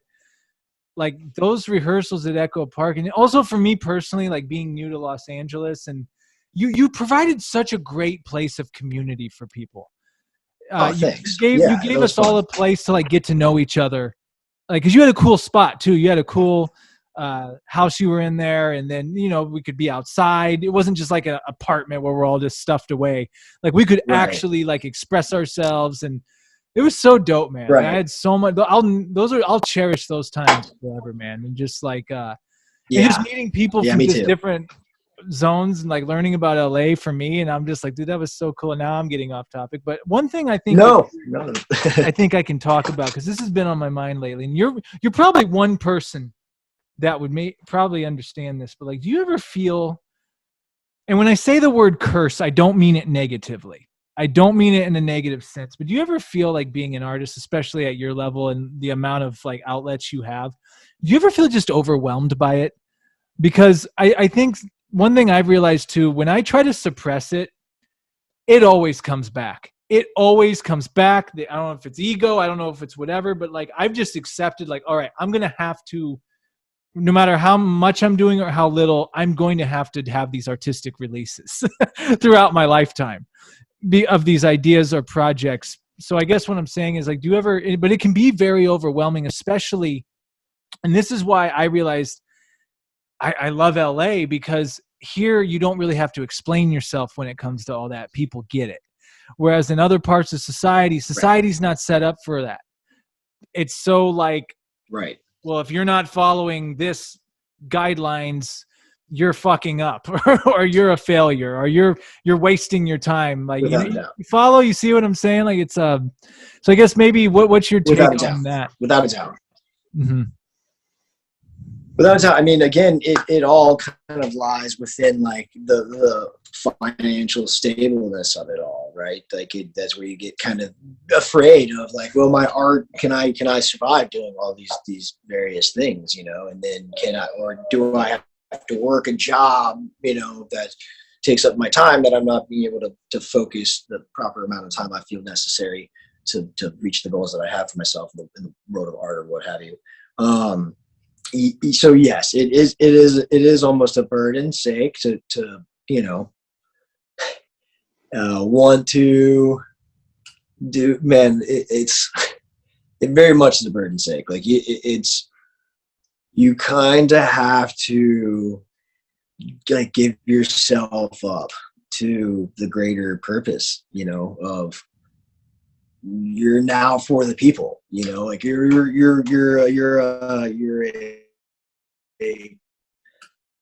Like those rehearsals at Echo Park. And also for me personally, like being new to Los Angeles, and you provided such a great place of community for people. Thanks. You gave us all a place to like get to know each other. Like, cause you had a cool spot too. You had a cool house you were in there. And then, you know, we could be outside. It wasn't just like an apartment where we're all just stuffed away. Like we could actually like express ourselves, and it was so dope, man. Right. I had so much. I'll cherish those times forever, man. And just like, and just meeting people from just different zones and like learning about LA for me. And I'm just like, dude, that was so cool. Now I'm getting off topic, but one thing I think I think I can talk about, because this has been on my mind lately, and you're probably one person that would probably understand this, but like, do you ever feel? And when I say the word curse, I don't mean it negatively. I don't mean it in a negative sense, but do you ever feel like being an artist, especially at your level and the amount of like outlets you have, do you ever feel just overwhelmed by it? Because I think one thing I've realized too, when I try to suppress it, it always comes back. It always comes back. I don't know if it's ego. I don't know if it's whatever, but like, I've just accepted like, all right, I'm going to have to, no matter how much I'm doing or how little, I'm going to have these artistic releases throughout my lifetime of these ideas or projects. So I guess what I'm saying is like, do you ever, but it can be very overwhelming, especially, and this is why I realized I love LA, because here you don't really have to explain yourself when it comes to all that. People get it. Whereas in other parts of society's not set up for that. It's so like, right. Well, if you're not following this guidelines, you're fucking up, or you're a failure, or you're wasting your time. Like, you follow, you see what I'm saying? Like, it's so I guess maybe what's your take on that? Without a doubt. Mm-hmm. Without a doubt. I mean, again, it all kind of lies within like the financial stableness of it all, right? Like that's where you get kind of afraid of like, well, my art, can I survive doing all these various things, you know? And then do I have to work a job, you know, that takes up my time, that I'm not being able to focus the proper amount of time I feel necessary to reach the goals that I have for myself in the road of art or what have you. So yes, it is almost a burden's sake to you know, want to do, man. It very much is a burden's sake. Like you kind of have to like give yourself up to the greater purpose, you know, of you're now for the people, you know, like you're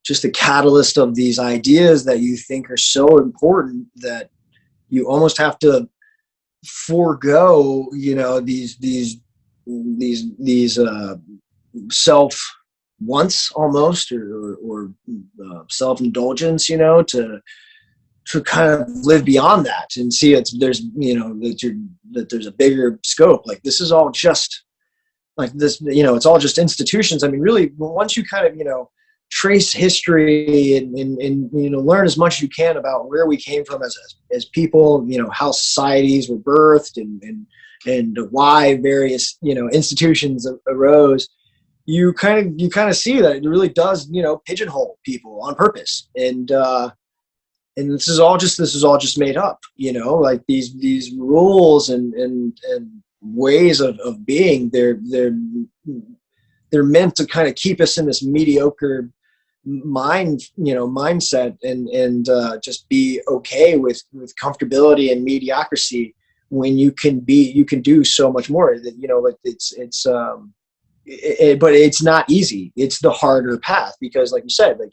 just a catalyst of these ideas that you think are so important that you almost have to forego, you know, these self wants almost, or self-indulgence, you know, to kind of live beyond that and see there's, you know, that there's a bigger scope. Like this is all just like this, it's all just institutions. I mean, really, once you kind of, trace history and learn as much as you can about where we came from as people, how societies were birthed and why various, institutions arose, you kind of see that it really does, pigeonhole people on purpose. And this is all just made up, like these rules and ways of being. They're meant to kind of keep us in this mediocre mindset and just be okay with comfortability and mediocrity, when you can do so much more. That but it's not easy. It's the harder path, because like you said, like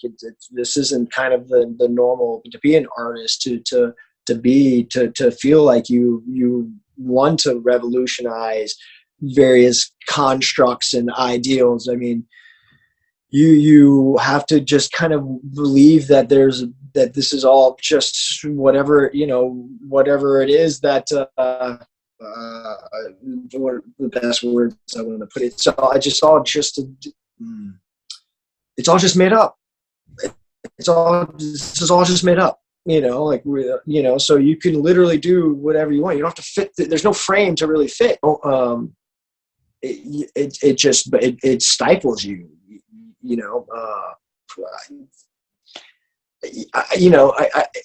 this isn't kind of the normal to be an artist, to feel like you want to revolutionize various constructs and ideals. I mean, you have to just kind of believe that this is all just whatever it is that what the best words I want to put it. So it's all just made up. This is all just made up. So you can literally do whatever you want. You don't have to fit. There's no frame to really fit. It stifles you.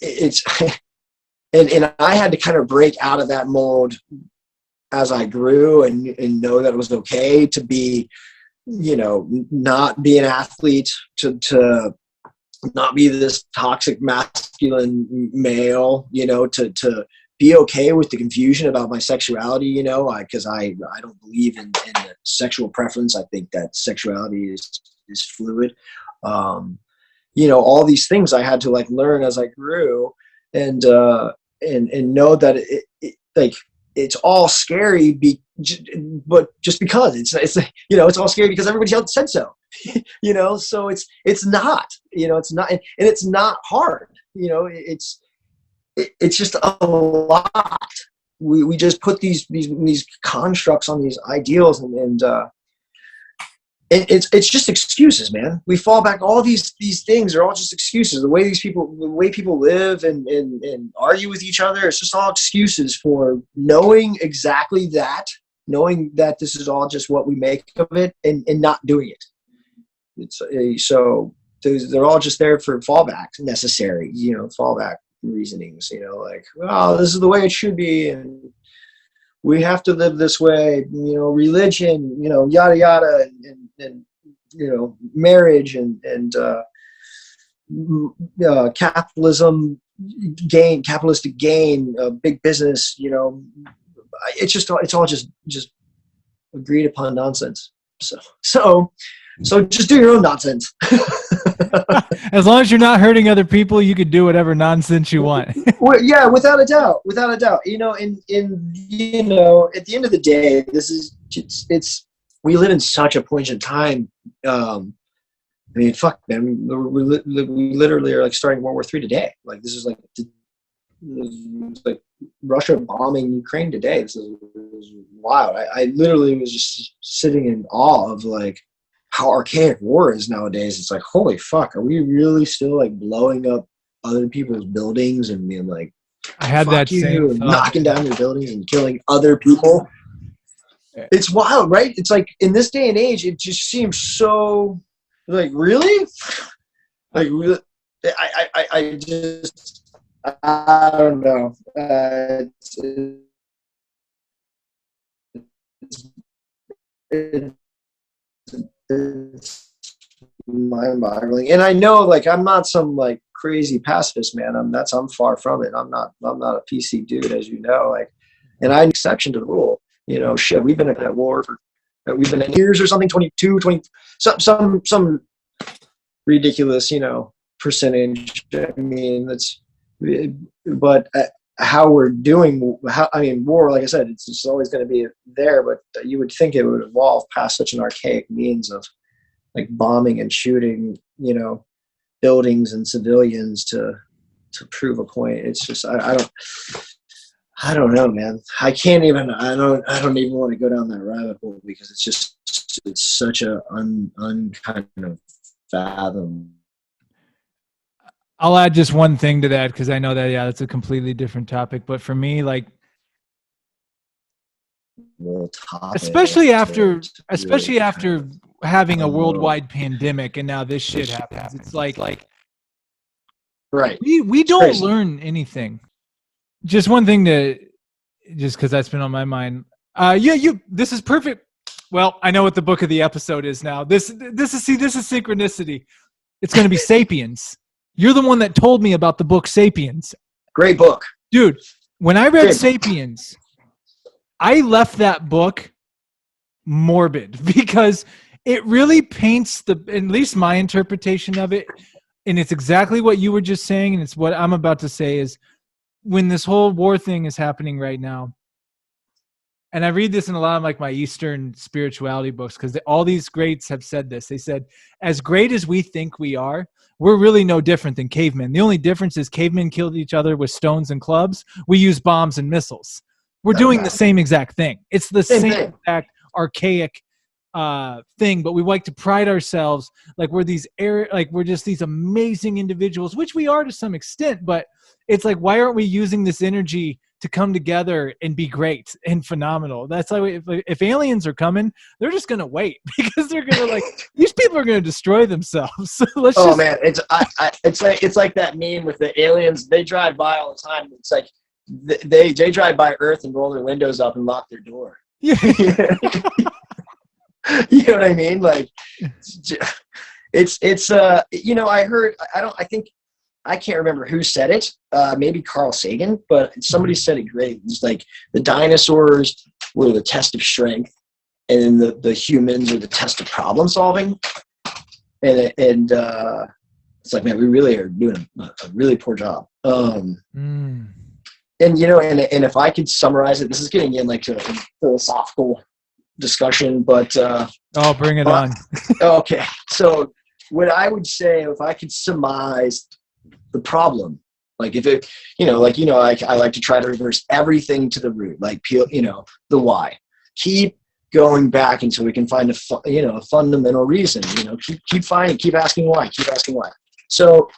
It's and I had to kind of break out of that mold as I grew and know that it was okay to be, not be an athlete, to not be this toxic masculine male, to be okay with the confusion about my sexuality, because I don't believe in sexual preference. I think that sexuality is fluid. All these things I had to like learn as I grew, and know that it's all scary, but just because it's all scary because everybody else said so, so it's not, and it's not hard, it's just a lot. We just put these constructs on these ideals, and it's just excuses, man. We fall back. All these things are all just excuses. The way people live and argue with each other, it's just all excuses for knowing that this is all just what we make of it, and not doing it. So they're all just there for fallbacks, necessary, fallback reasonings, like, oh, this is the way it should be, and we have to live this way, religion, yada yada, and marriage and capitalistic gain, big business. It's all just agreed upon nonsense. So just do your own nonsense. As long as you're not hurting other people, you could do whatever nonsense you want. Well, yeah, without a doubt. At the end of the day, it's we live in such a point in time. I mean, fuck, man, we literally are like starting World War III today. Like, this is like Russia bombing Ukraine today. This is wild. I literally was just sitting in awe of like how archaic war is nowadays. It's like, holy fuck, are we really still like blowing up other people's buildings and being like, I had that same and knocking down your buildings and killing other people? It's wild, right? It's like, in this day and age, it just seems so like, really? Like, really? I don't know. It's mind-boggling, and I know, like, I'm not some like crazy pacifist, man. I'm far from it. I'm not a PC dude, as you know. Like, and I'm an exception to the rule. Shit, we've been in that war for we've been in years or something, 22, 20, some ridiculous, percentage. I mean, but how we're doing, war, like I said, it's always going to be there, but you would think it would evolve past such an archaic means of like bombing and shooting, buildings and civilians to prove a point. It's just, I don't know, man. I don't even want to go down that rabbit hole because it's such a kind of fathom. I'll add just one thing to that because I know that, yeah, that's a completely different topic. But for me, like, Topic especially to after really especially kind after of, I having a don't know. worldwide pandemic and now this shit happens, it's like Right. we It's don't crazy. learn anything. Just one thing to, just because that's been on my mind. Yeah, this is perfect. Well, I know what the book of the episode is now. This is synchronicity. It's going to be Sapiens. You're the one that told me about the book Sapiens. Great book. Dude, when I read Great book. Sapiens, I left that book morbid because it really paints at least my interpretation of it, and it's exactly what you were just saying, and it's what I'm about to say is when this whole war thing is happening right now. And I read this in a lot of like my Eastern spirituality books because all these greats have said this. They said, as great as we think we are, we're really no different than cavemen. The only difference is cavemen killed each other with stones and clubs. We use bombs and missiles. We're doing the same exact thing. It's the Same same thing. exact archaic thing, but we like to pride ourselves like we're just these amazing individuals, which we are to some extent. But it's like, why aren't we using this energy to come together and be great and phenomenal? That's like, if aliens are coming, they're just gonna wait because they're gonna like these people are gonna destroy themselves. So Man, it's like that meme with the aliens. They drive by all the time. It's like they drive by Earth and roll their windows up and lock their door. Yeah. You know what I mean? Like it's I can't remember who said it. Maybe Carl Sagan, but somebody said it great. It's like the dinosaurs were the test of strength, and the humans are the test of problem solving. And it's like, man, we really are doing a really poor job. And if I could summarize it, this is getting in like to a philosophical discussion, but bring it on. Okay, so what I would say, if I could surmise the problem, like if it, I like to try to reverse everything to the root, like peel, the why. Keep going back until we can find a fundamental reason. Keep finding, keep asking why. So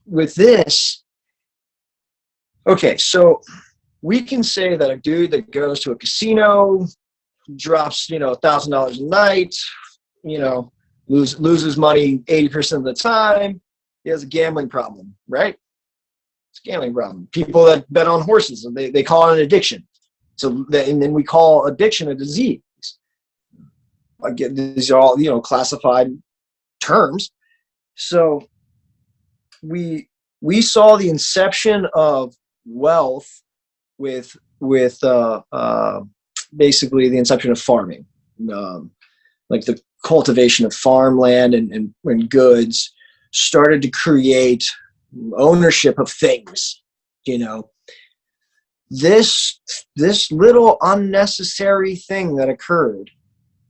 with this, okay, so we can say that a dude that goes to a casino, drops $1,000 a night, loses money 80% of the time, he has a gambling problem, right? It's a gambling problem. People that bet on horses, they call it an addiction. And then we call addiction a disease. Again, these are all classified terms. So we saw the inception of wealth with basically the inception of farming, like the cultivation of farmland and goods started to create ownership of things. This little unnecessary thing that occurred,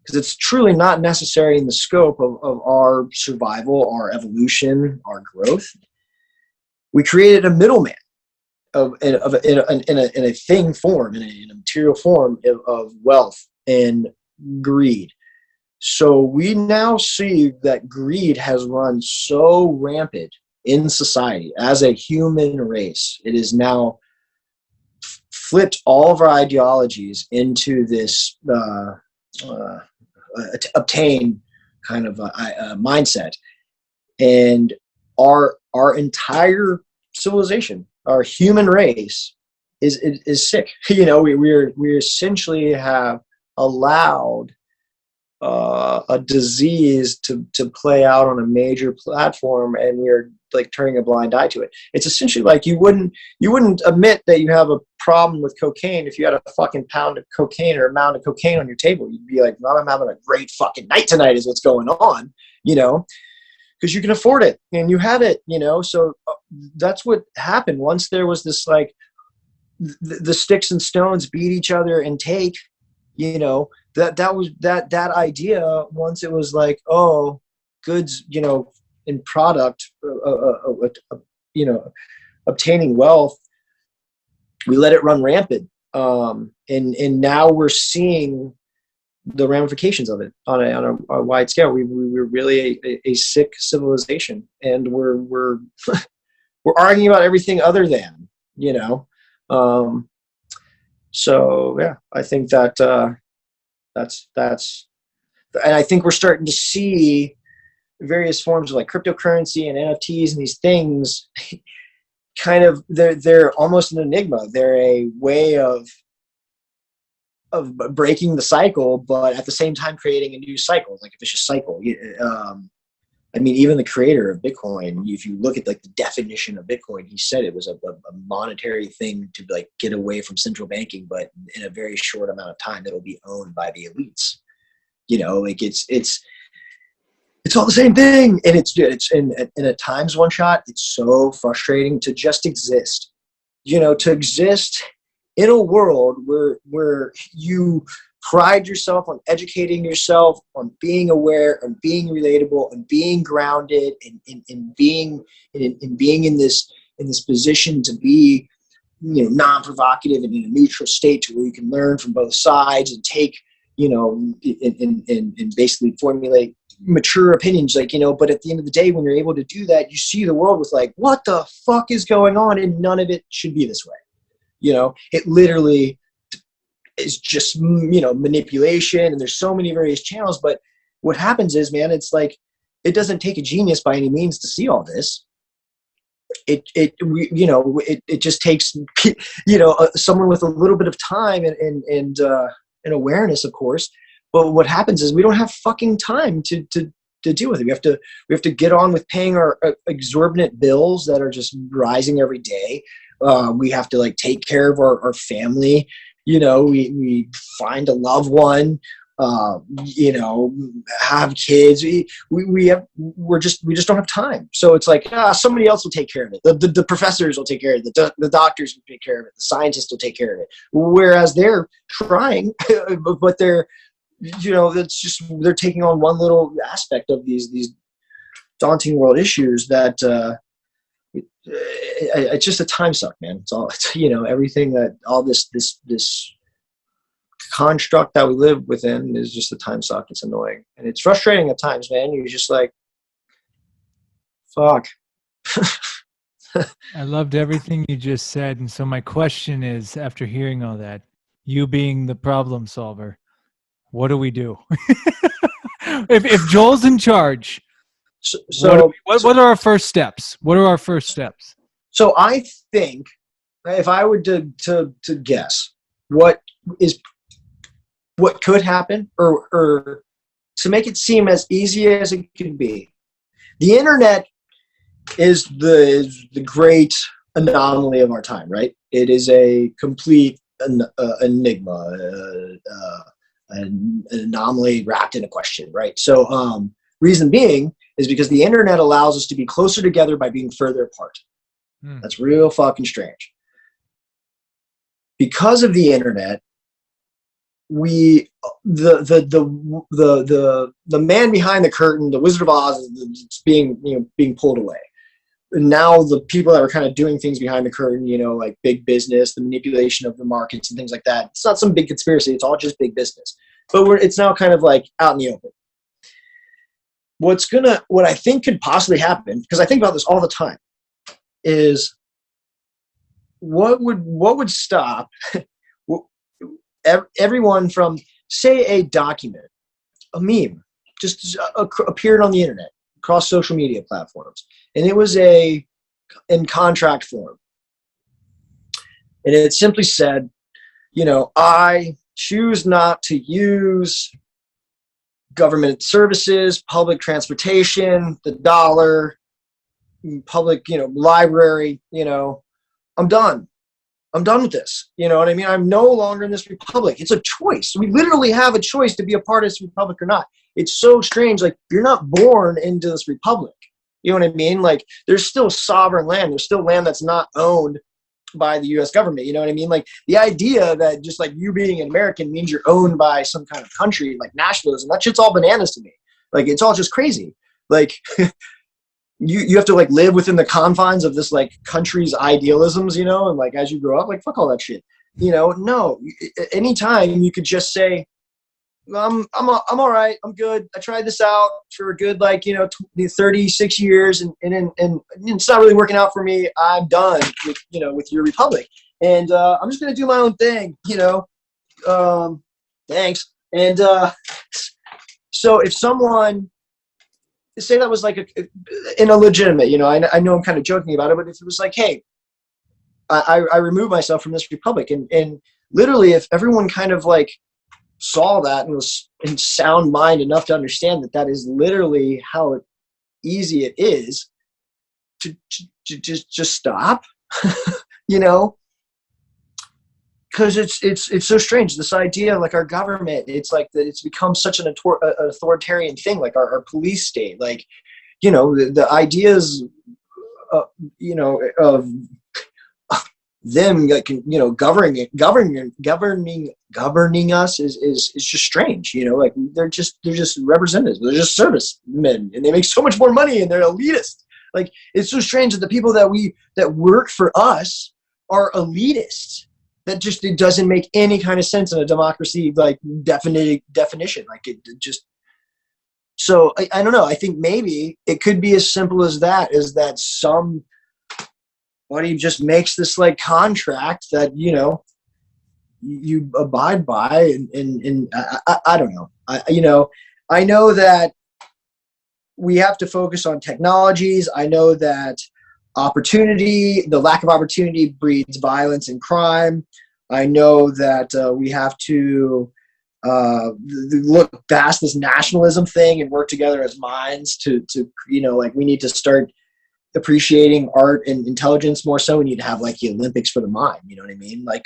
because it's truly not necessary in the scope of our survival, our evolution, our growth. We created a middleman in a thing form, in a material form of wealth and greed. So we now see that greed has run so rampant in society as a human race. It is now flipped all of our ideologies into this obtain kind of a mindset, and our entire civilization, our human race, is sick. We essentially have allowed a disease to play out on a major platform, and we're like turning a blind eye to it. It's essentially like you wouldn't admit that you have a problem with cocaine if you had a fucking pound of cocaine or a mound of cocaine on your table. You'd be like, well, I'm having a great fucking night tonight is what's going on, because you can afford it and you have it, so that's what happened. Once there was this, like, the sticks and stones beat each other and take, that was that idea. Once it was like, oh, goods, in product, obtaining wealth, we let it run rampant. And now we're seeing the ramifications of it on a wide scale. We're really a sick civilization, and we're we're arguing about everything other than, you know. So yeah, I think that that's, and I think we're starting to see various forms of like cryptocurrency and NFTs and these things kind of, they're almost an enigma. They're a way of breaking the cycle, but at the same time creating a new cycle, like a vicious cycle. I mean, even the creator of Bitcoin, if you look at like the definition of Bitcoin, he said it was a monetary thing to like get away from central banking, but in a very short amount of time, it'll be owned by the elites. You know, like it's all the same thing, and it's and at times, one shot, it's so frustrating to just exist. You know, to exist in a world where you pride yourself on educating yourself, on being aware, on being relatable, and being grounded, and being in this position to be, you know, non-provocative and in a neutral state to where you can learn from both sides and take, you know, and basically formulate mature opinions, like, you know. But at the end of the day, when you're able to do that, you see the world with like, what the fuck is going on, and none of it should be this way. You know, it literally is just, you know, manipulation, and there's so many various channels. But what happens is, man, it's like, it doesn't take a genius by any means to see all this. It just takes, you know, someone with a little bit of time and awareness, of course. But what happens is we don't have fucking time to deal with it. We have to get on with paying our exorbitant bills that are just rising every day. We have to like take care of our family. You know, we find a loved one, you know, have kids. We just don't have time. So it's like, somebody else will take care of it. The professors will take care of it. The doctors will take care of it. The scientists will take care of it. Whereas they're trying, but they're, you know, that's just, they're taking on one little aspect of these daunting world issues that, it's just a time suck, man. It's, you know, everything that, all this construct that we live within is just a time suck. It's annoying and it's frustrating at times, man. You're just like, fuck. I loved everything you just said. And so my question is, after hearing all that, you being the problem solver, what do we do? if Joel's in charge, what are our first steps? What are our first steps? So I think if I were to guess what could happen, or to make it seem as easy as it could be, the internet is the great anomaly of our time, right? It is a complete enigma, an anomaly wrapped in a question, right? So reason being is because the internet allows us to be closer together by being further apart. That's real fucking strange. Because of the internet, the man behind the curtain, the Wizard of Oz, is being pulled away. And now the people that are kind of doing things behind the curtain, you know, like big business, the manipulation of the markets and things like that. It's not some big conspiracy. It's all just big business. But it's now kind of like out in the open. What I think could possibly happen, because I think about this all the time, is what would stop everyone from, say, a document, a meme, just appeared on the internet across social media platforms, and it was in contract form, and it simply said, you know, I choose not to use government services, public transportation, the dollar, public, you know, library, you know, I'm done with this. You know what I mean? I'm no longer in this republic. It's a choice. We literally have a choice to be a part of this republic or not. It's so strange. Like, you're not born into this republic. You know what I mean? Like, there's still sovereign land. There's still land that's not owned by the U.S. government. You know what I mean? Like, the idea that just like you being an American means you're owned by some kind of country, like nationalism, that shit's all bananas to me. Like, it's all just crazy. Like, you have to like live within the confines of this like country's idealisms, you know, and like as you grow up, like fuck all that shit. No, anytime you could just say, I'm all right. I'm good. I tried this out for a good, 36 years and it's not really working out for me. I'm done with your republic. And, I'm just going to do my own thing, thanks. And, so if someone say that was like in a legitimate, I know I'm kind of joking about it, but if it was like, hey, I remove myself from this republic and literally if everyone kind of like saw that and was in sound mind enough to understand that that is literally how easy it is to just stop, you know, because it's so strange. This idea of like our government, it's like that it's become such an authoritarian thing, like our police state, like, the ideas, of them like, governing us is just strange, like they're just representatives, they're just servicemen and they make so much more money and they're elitist. Like it's so strange that the people that work for us are elitists. That just, it doesn't make any kind of sense in a democracy, like definition. Like it just, so I don't know. I think maybe it could be as simple as that, is that somebody just makes this like contract that, you abide by. And I don't know. I know that we have to focus on technologies. I know that the lack of opportunity breeds violence and crime. I know that we have to look past this nationalism thing and work together as minds to like we need to start appreciating art and intelligence more so. We need to have like the Olympics for the mind. You know what I mean? Like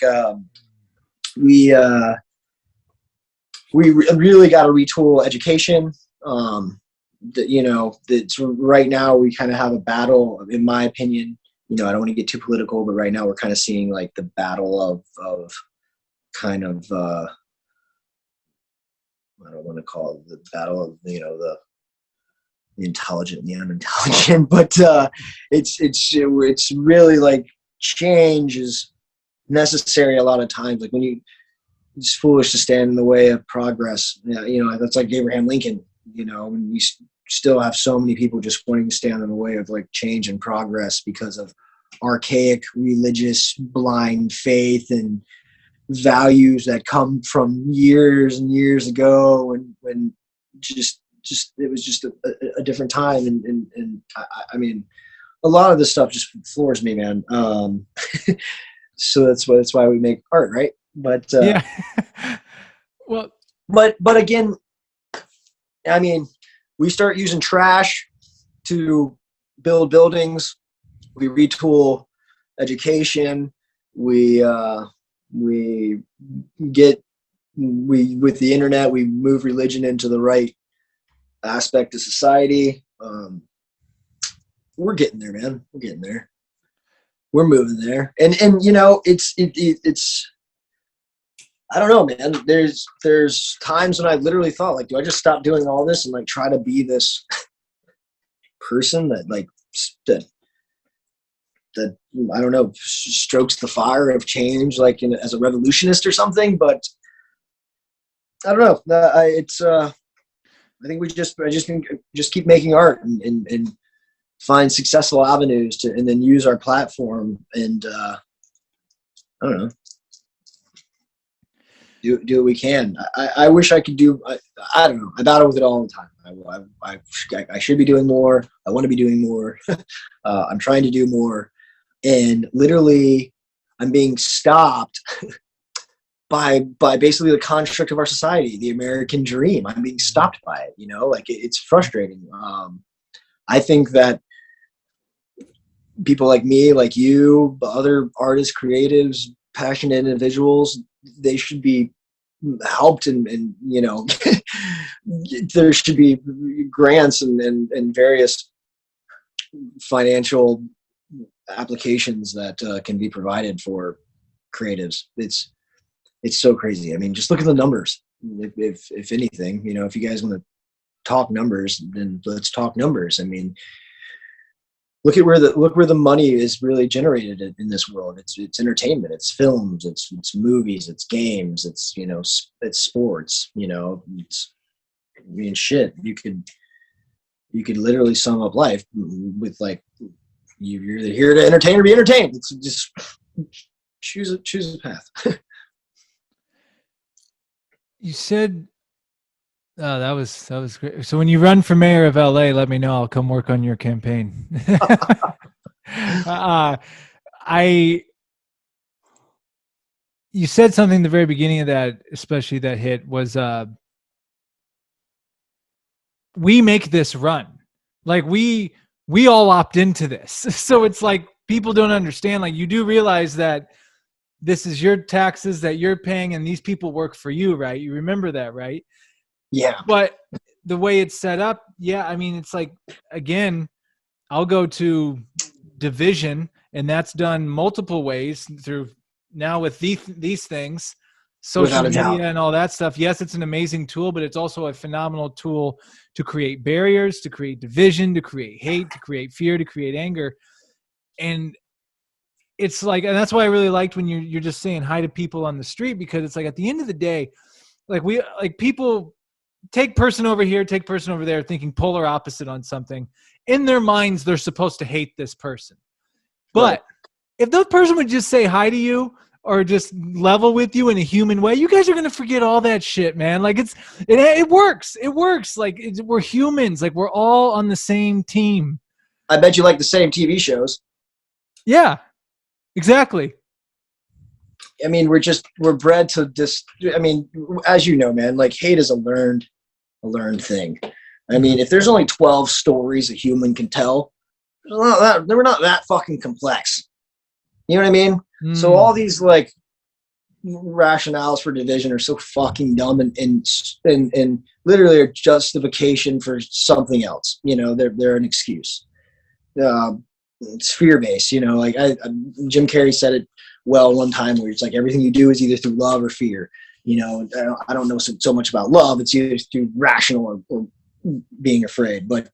we really got to retool education. That's right now we kind of have a battle, in my opinion. I don't want to get too political, but right now we're kind of seeing like the battle of kind of I don't want to call it the battle of the intelligent and the unintelligent, but it's really like change is necessary a lot of times. Like when it's foolish to stand in the way of progress. That's like Abraham Lincoln. And we still have so many people just wanting to stand in the way of like change and progress because of archaic religious blind faith and values that come from years and years ago, and when just it was just a different time. And I mean, a lot of this stuff just floors me, man. So that's why we make art, right? But yeah. Well, but again, I mean, we start using trash to build buildings. We retool education. With the internet, we move religion into the right aspect of society. We're getting there, man. We're getting there. We're moving there. And it's I don't know, man. There's times when I literally thought, like, do I just stop doing all this and like try to be this person that like that I don't know, strokes the fire of change, like as a revolutionist or something. But I don't know. I think I just keep making art and find successful avenues and then use our platform and I don't know. Do what we can. I wish I could do. I don't know. I battle with it all the time. I should be doing more. I want to be doing more. I'm trying to do more, and literally, I'm being stopped by basically the construct of our society, the American dream. I'm being stopped by it. Like it's frustrating. I think that people like me, like you, other artists, creatives, passionate individuals, they should be helped and there should be grants and various financial applications that can be provided for creatives. It's so crazy. I mean, just look at the numbers. If anything, if you guys want to talk numbers, then let's talk numbers. I mean, look where the money is really generated in this world. It's entertainment, it's films, it's movies, it's games, it's it's sports. Shit. You could literally sum up life with like you're either here to entertain or be entertained. It's just choose a path. You said, oh, that was great. So when you run for mayor of LA, let me know. I'll come work on your campaign. You said something at the very beginning of that, especially that hit, was we make this run. Like we all opt into this. So it's like people don't understand. Like you do realize that this is your taxes that you're paying and these people work for you, right? You remember that, right? Yeah. But the way it's set up, yeah, I mean, it's like, again, I'll go to division, and that's done multiple ways through now with these things, social media and all that stuff. Yes, it's an amazing tool, but it's also a phenomenal tool to create barriers, to create division, to create hate, to create fear, to create anger. And it's like, and that's why I really liked when you're just saying hi to people on the street, because it's like at the end of the day, like people take person over here, take person over there, thinking polar opposite on something. In their minds, they're supposed to hate this person. But right. If that person would just say hi to you or just level with you in a human way, you guys are going to forget all that shit, man. Like it works. It works. Like we're humans. Like we're all on the same team. I bet you like the same TV shows. Yeah, exactly. I mean, we're bred to I mean, as you know, man, like hate is a learned thing. I mean, if there's only 12 stories a human can tell, they were not that fucking complex. You know what I mean? So all these like rationales for division are so fucking dumb and literally a justification for something else. They're an excuse. It's fear-based. Like Jim Carrey said it well one time, where it's like everything you do is either through love or fear. I don't know so much about love. It's either through rational or being afraid. But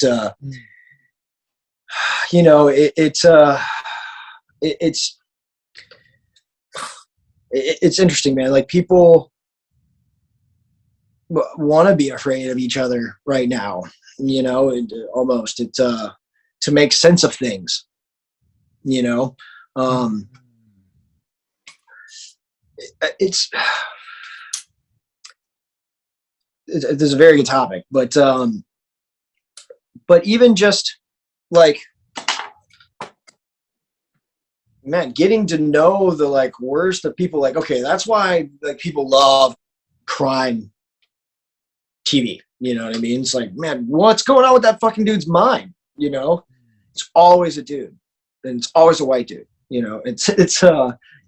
it's interesting, man. Like people want to be afraid of each other right now. Almost it's to make sense of things. It's a very good topic, but even just like, man, getting to know the like worst of people, like, okay, that's why like people love crime TV. You know what I mean? It's like, man, what's going on with that fucking dude's mind? It's always a dude, and it's always a white dude. It's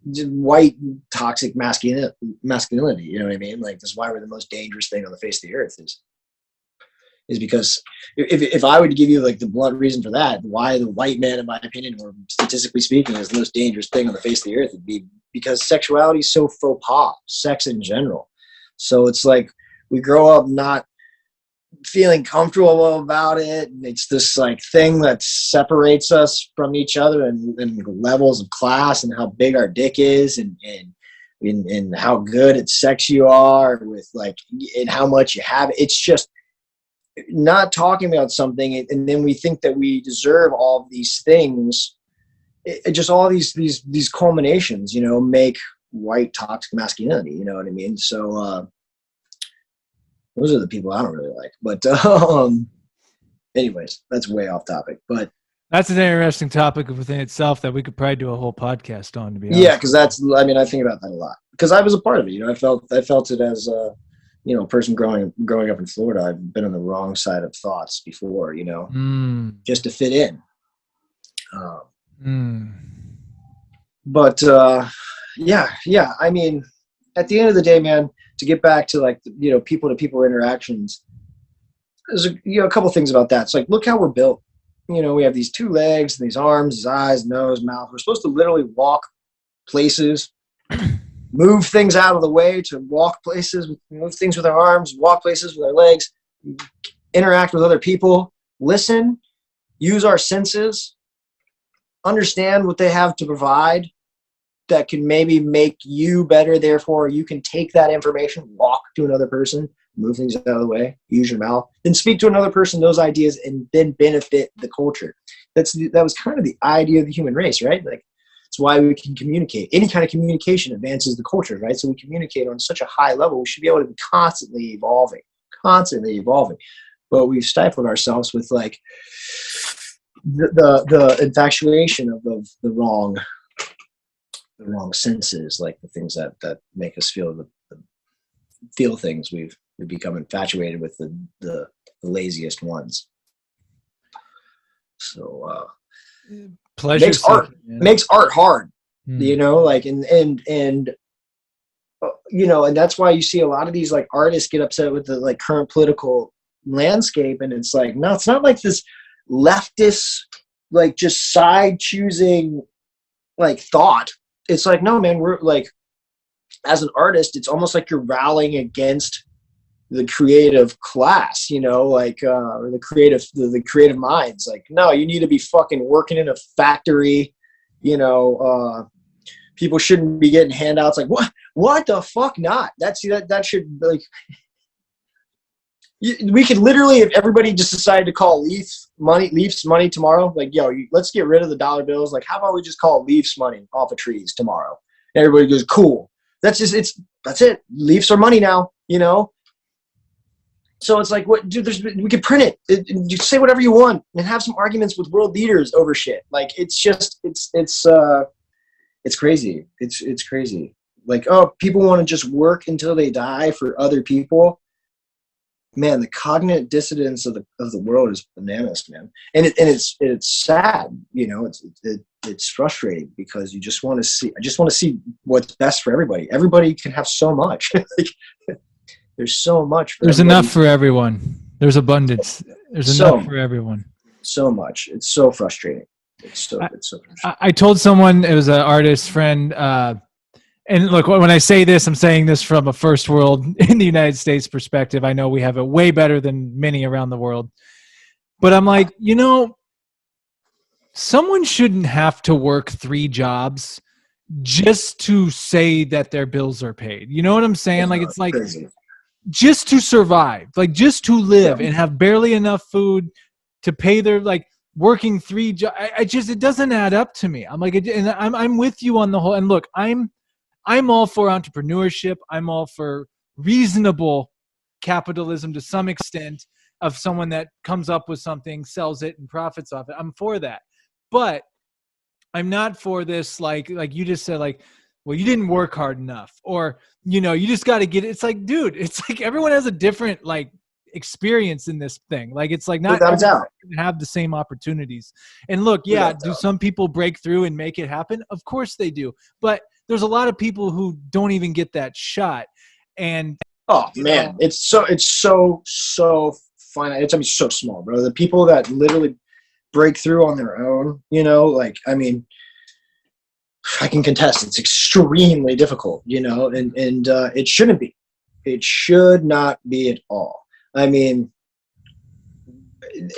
white toxic masculinity. You know what I mean? Like, that's why we're the most dangerous thing on the face of the earth is because if I would give you like the blunt reason for that, why the white man, in my opinion, or statistically speaking, is the most dangerous thing on the face of the earth, would be because sexuality is so faux pas, sex in general. So it's like we grow up not feeling comfortable about it. It's this like thing that separates us from each other and levels of class and how big our dick is and how good at sex you are with like, and how much you have. It's just not talking about something. And then we think that we deserve all of these things. It just all these culminations, make white toxic masculinity. You know what I mean? So, those are the people I don't really like, but anyways, that's way off topic, but that's an interesting topic within itself that we could probably do a whole podcast on, to be honest. Yeah. Cause I think about that a lot because I was a part of it. I felt it as a person growing up in Florida. I've been on the wrong side of thoughts before, just to fit in. But yeah. I mean, at the end of the day, man, to get back to like, people to people interactions, there's a couple things about that. It's like, look how we're built. We have these two legs, these arms, these eyes, nose, mouth. We're supposed to literally walk places, move things out of the way to walk places, move things with our arms, walk places with our legs, interact with other people, listen, use our senses. understand what they have to provide that can maybe make you better. Therefore, you can take that information, walk to another person, move things out of the way, use your mouth, then speak to another person those ideas, and then benefit the culture. That was kind of the idea of the human race, right? Like, it's why we can communicate. Any kind of communication advances the culture, right? So we communicate on such a high level. We should be able to be constantly evolving. But we've stifled ourselves with like the infatuation of the wrong senses, like the things that make us feel things. We've become infatuated with the laziest ones. So pleasure makes art hard, you know, like and you know, and that's why you see a lot of these like artists get upset with the like current political landscape, and it's like, no, it's not like this leftist like just side choosing like thought. It's like, no, man, we're like, as an artist, it's almost like you're rallying against the creative class, you know, like or the creative minds. Like, no, you need to be fucking working in a factory, you know. People shouldn't be getting handouts. Like, what the fuck not? That should, like, we could literally, if everybody just decided to call Leafs money tomorrow, like, yo, let's get rid of the dollar bills. Like, how about we just call Leafs money off of trees tomorrow? And everybody goes, cool. That's it. Leafs are money now, you know? So it's like, what, dude, we could print it. You say whatever you want and have some arguments with world leaders over shit. Like, it's just, it's crazy. It's crazy. Like, oh, people want to just work until they die for other people. Man, the cognitive dissonance of the world is bananas, man. And it's sad, you know. It's frustrating because I just want to see what's best for everybody. Everybody can have so much. Like, there's so much. There's enough for everyone. There's abundance. There's enough for everyone. So much. It's so frustrating. It's so frustrating. I told someone, it was an artist friend, and look, when I say this, I'm saying this from a first world in the United States perspective. I know we have it way better than many around the world. But I'm like, you know, someone shouldn't have to work 3 jobs just to say that their bills are paid. You know what I'm saying? Like, it's like crazy. Just to survive, like just to live and have barely enough food to pay their, like, working 3 jobs. It doesn't add up to me. I'm like, and I'm with you on the whole. And look, I'm all for entrepreneurship. I'm all for reasonable capitalism to some extent, of someone that comes up with something, sells it, and profits off it. I'm for that. But I'm not for this, like you just said, like, well, you didn't work hard enough, or, you know, you just got to get it. It's like, dude, it's like everyone has a different, like, experience in this thing. Like, it's like not everyone can have the same opportunities. And look, yeah, do some people break through and make it happen? Of course they do. But there's a lot of people who don't even get that shot. And oh man, it's so finite. It's, I mean, so small, bro. The people that literally break through on their own, you know, like, I mean, I can contest it's extremely difficult, you know, and it shouldn't be. It should not be at all. I mean,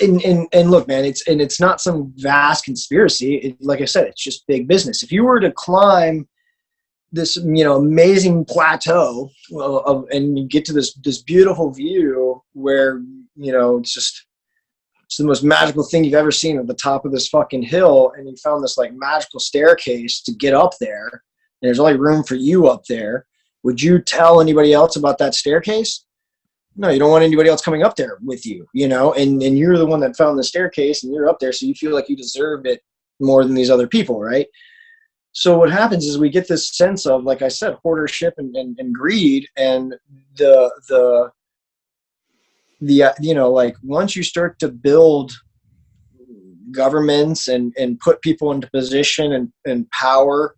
and look, man, it's not some vast conspiracy. Like I said, it's just big business. If you were to climb this, you know, amazing plateau and you get to this beautiful view where, you know, it's the most magical thing you've ever seen at the top of this fucking hill, and you found this like magical staircase to get up there, and there's only room for you up there. Would you tell anybody else about that staircase? No, you don't want anybody else coming up there with you, you know, and you're the one that found the staircase and you're up there, so you feel like you deserve it more than these other people, right? So what happens is we get this sense of, like I said, hoardership and greed, and the you know, like, once you start to build governments and put people into position and power,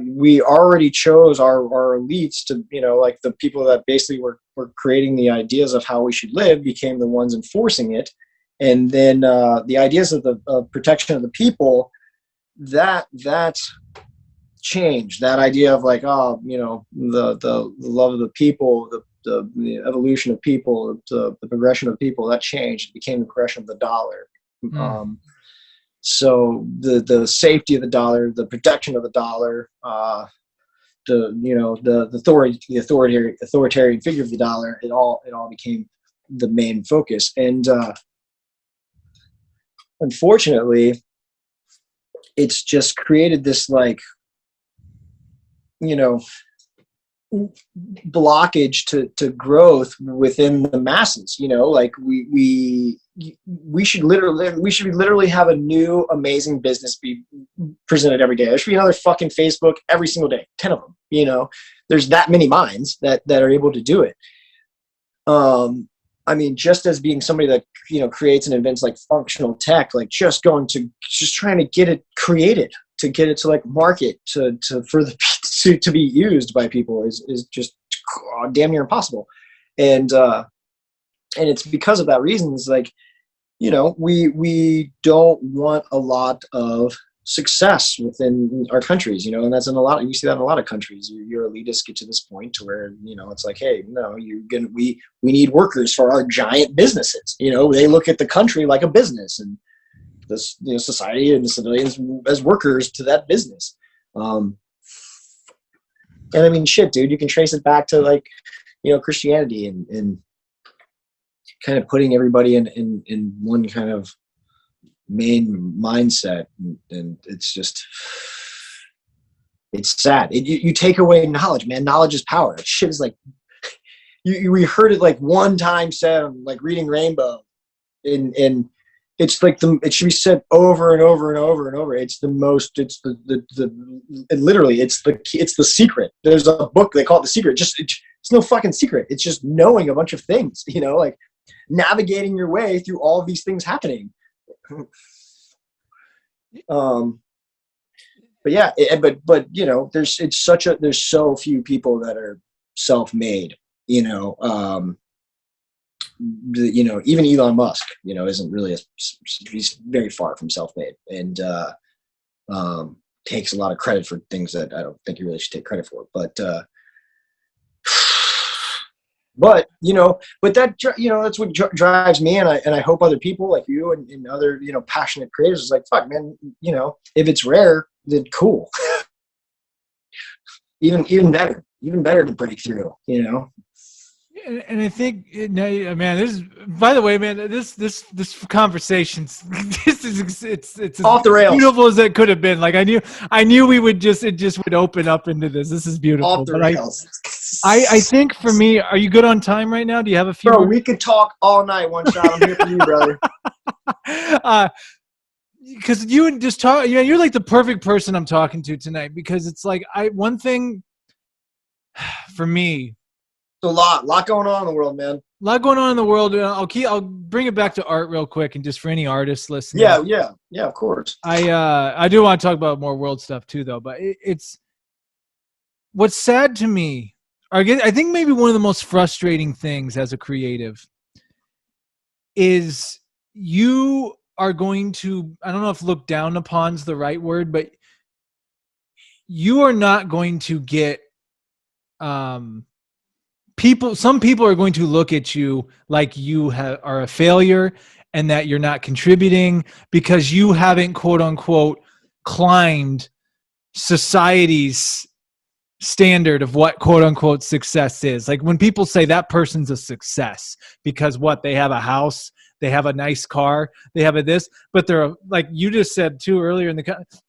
we already chose our elites to, you know, like the people that basically were creating the ideas of how we should live became the ones enforcing it. And then the ideas of the protection of the people, that changed. That idea of like, oh, you know, the love of the people, the evolution of people, the progression of people, that changed. It became the progression of the dollar. So the safety of the dollar, the protection of the dollar, the authoritarian figure of the dollar, it all became the main focus. And unfortunately, it's just created this, like, you know, blockage to growth within the masses. You know, like we should literally have a new amazing business be presented every day. There should be another fucking Facebook every single day, 10 of them. You know, there's that many minds that are able to do it. I mean, just as being somebody that, you know, creates and invents like functional tech, like just trying to get it created, to get it to like market, to be used by people is just damn near impossible. And it's because of that reason. It's like, you know, we don't want a lot of success within our countries, you know, and that's in a lot. You see that in a lot of countries. Your elitists get to this point to where, you know, it's like, hey, no, we need workers for our giant businesses. You know, they look at the country like a business, and this, you know, society and the civilians as workers to that business. And I mean, shit, dude, you can trace it back to, like, you know, Christianity and kind of putting everybody in one kind of main mindset, and it's just, it's sad. You take away knowledge, man. Knowledge is power. Shit is like, we heard it like one time said, like reading Rainbow, and it's like it should be said over and over and over and over. It's the most. It's literally it's the secret. There's a book, they call it The Secret. It's no fucking secret. It's just knowing a bunch of things. You know, like navigating your way through all of these things happening. But yeah, but you know, there's so few people that are self-made. You know, you know, even Elon Musk, you know, isn't really he's very far from self-made, and takes a lot of credit for things that I don't think he really should take credit for. But you know, that, you know, that's what drives me, and I hope other people like you and other, you know, passionate creators is like, fuck, man, you know, if it's rare, then cool. even better to break through, you know. And I think, man, this is, by the way, man, this conversation's it's as Off the rails, beautiful as it could have been. Like I knew we would it just would open up into this. This is beautiful. Off the rails. I think for me, are you good on time right now? Do you have a few? Bro, we could talk all night. One shot. I'm here for you, brother. Because you would just talk. Yeah, you're like the perfect person I'm talking to tonight, because it's like one thing for me. A lot going on in the world, man. A lot going on in the world. I'll bring it back to art real quick, and just for any artists listening. Yeah, of course. I do want to talk about more world stuff too, though. But it's what's sad to me. I think maybe one of the most frustrating things as a creative is you are going to, I don't know if look down upon is the right word, but you are not going to get some people are going to look at you like you are a failure and that you're not contributing because you haven't, quote unquote, climbed society's standard of what, quote unquote, success is. Like when people say that person's a success because they have a house, they have a nice car, they have this, but they're like you just said too earlier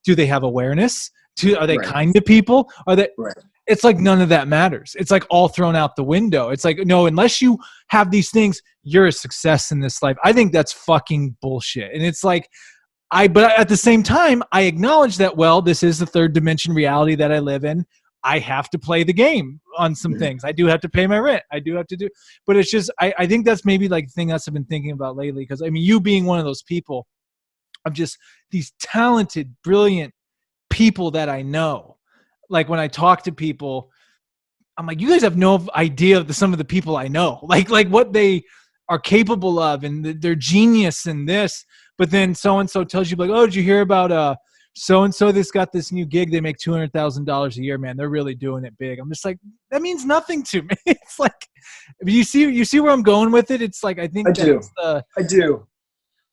do they have awareness? Are they kind to people? Are they? Right. It's like none of that matters. It's like all thrown out the window. It's like, no, unless you have these things, you're a success in this life. I think that's fucking bullshit. And it's like, but at the same time, I acknowledge that, well, this is the third dimension reality that I live in. I have to play the game on some things. I do have to pay my rent. I do have to but it's just, I think that's maybe like the thing I've been thinking about lately. Cause I mean, you being one of those people of just these talented, brilliant people that I know. Like when I talk to people, I'm like, you guys have no idea of some of the people I know, like what they are capable of and their genius in this. But then so-and-so tells you like, oh, did you hear about so-and-so that's got this new gig? They make $200,000 a year, man. They're really doing it big. I'm just like, that means nothing to me. It's like, you see where I'm going with it. It's like, I think I do.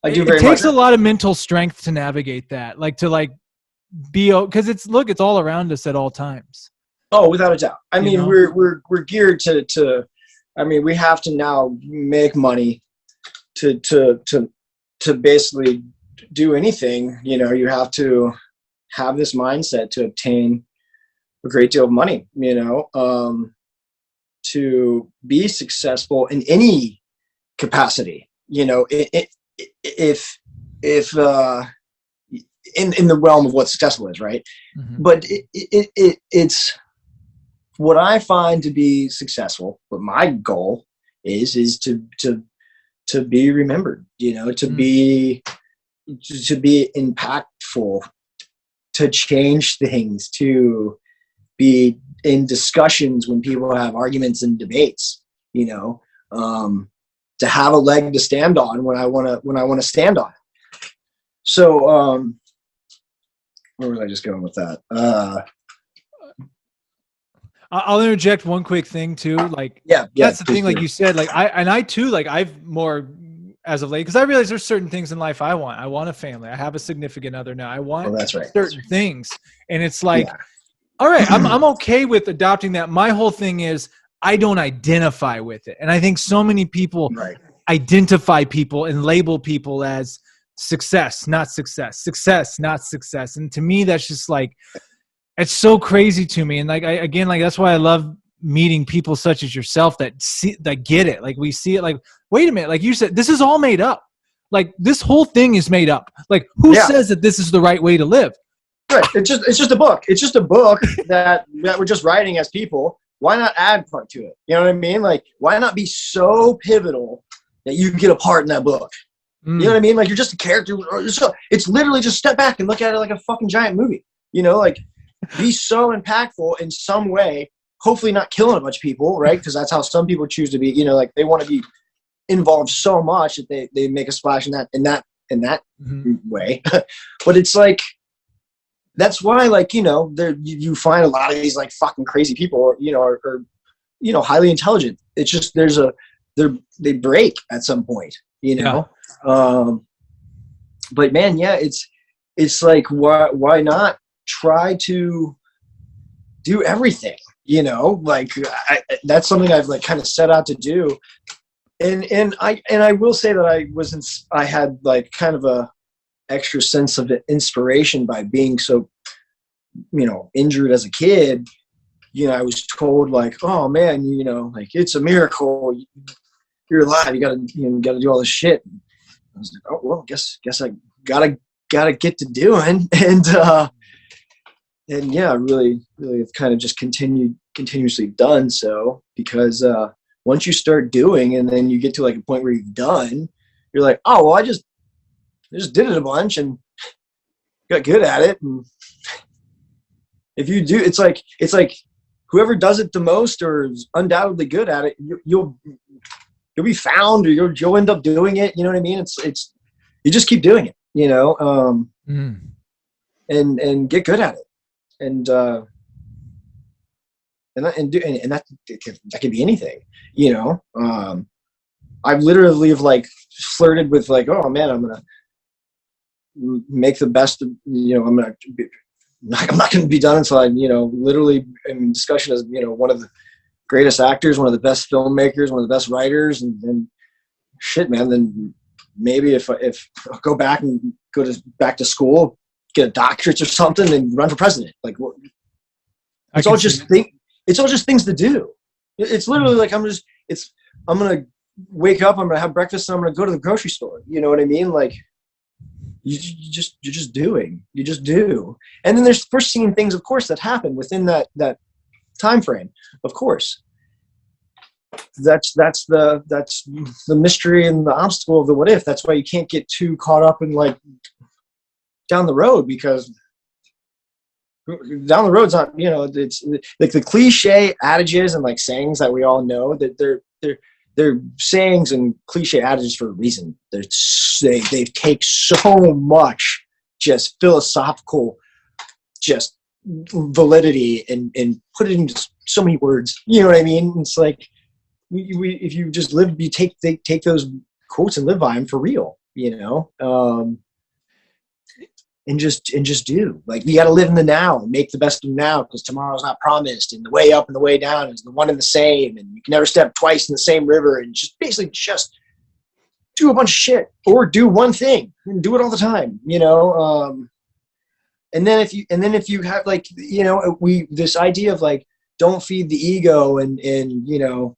I do It very much. takes a lot of mental strength to navigate that, like to like be, because it's all around us at all times. Oh, without a doubt. I You mean, know? we're geared to. I mean, we have to now make money to basically do anything. You know, you have to have this mindset to obtain a great deal of money. You know, to be successful in any capacity. You know, if in the realm of what successful is, right? Mm-hmm. But it's what I find to be successful. But my goal is to be remembered. You know, to be impactful, to change things, to be in discussions when people have arguments and debates. You know, to have a leg to stand on when I want to stand on it. So, where was I just going with that? I'll interject one quick thing too. Like, Yeah, that's the please thing. Like do. you said, like I too, like I've more as of late, because I realize there's certain things in life I want. I want a family. I have a significant other now. I want Oh, that's right. certain things, and it's like, Yeah. all right, I'm okay with adopting that. My whole thing is I don't identify with it, and I think so many people Right. identify people and label people as success, not success, success, not success, and to me, that's just like, it's so crazy to me. And like, again, like that's why I love meeting people such as yourself that see, that get it. Like we see it like, wait a minute, like you said, this is all made up. Like this whole thing is made up. Like who Yeah. says that this is the right way to live? Right. It's just a book. It's just a book that we're just writing as people. Why not add part to it? You know what I mean? Like, why not be so pivotal that you get a part in that book? You know what I mean? Like, you're just a character. It's literally just step back and look at it like a fucking giant movie. You know, like, be so impactful in some way. Hopefully not killing a bunch of people, right? Because that's how some people choose to be. You know, like they want to be involved so much that they make a splash in that way. But it's like, that's why, like, you know, there you find a lot of these like fucking crazy people, you know, or you know, highly intelligent. It's just they break at some point, you know. Yeah. But man, yeah, it's like, why not try to do everything? You know, like that's something I've like kind of set out to do. And I will say that I had like kind of a extra sense of inspiration by being so, you know, injured as a kid. You know, I was told like, oh man, you know, like it's a miracle you're alive. You gotta do all this shit. I was like, oh well, guess I gotta get to doing. And yeah, really have kind of just continuously done so, because once you start doing and then you get to like a point where you've done, you're like, oh well, I just did it a bunch and got good at it. And if you do, it's like whoever does it the most or is undoubtedly good at it, you'll be found, or you'll end up doing it. You know what I mean? It's you just keep doing it, you know, and get good at it. And that could be anything, you know. I've literally have like flirted with like, oh man, I'm gonna make the best of, you know, I'm not gonna be done until I, you know, literally in discussion as, you know, one of the greatest actors, one of the best filmmakers, one of the best writers, and shit, man. Then maybe if I'll go back and back to school, get a doctorate or something, and run for president. Like, it's all just things to do. It's literally like I'm gonna wake up, I'm gonna have breakfast, and I'm gonna go to the grocery store. You know what I mean? Like, you're just doing. You just do. And then there's foreseen things, of course, that happen within that time frame. Of course, that's the mystery and the obstacle of the what if. That's why you can't get too caught up in like down the road, because down the road's not, you know, it's like the cliche adages and like sayings that we all know, that they're sayings and cliche adages for a reason. They take so much just philosophical just validity and put it into so many words. You know what I mean? It's like, if you just live, you take those quotes and live by them for real. you know, and just do. Like, you got to live in the now and make the best of now, because tomorrow's not promised, and the way up and the way down is the one and the same, and you can never step twice in the same river. And just basically just do a bunch of shit, or do one thing and do it all the time, you know. And then if you have, like, you know, this idea of like, don't feed the ego, and you know,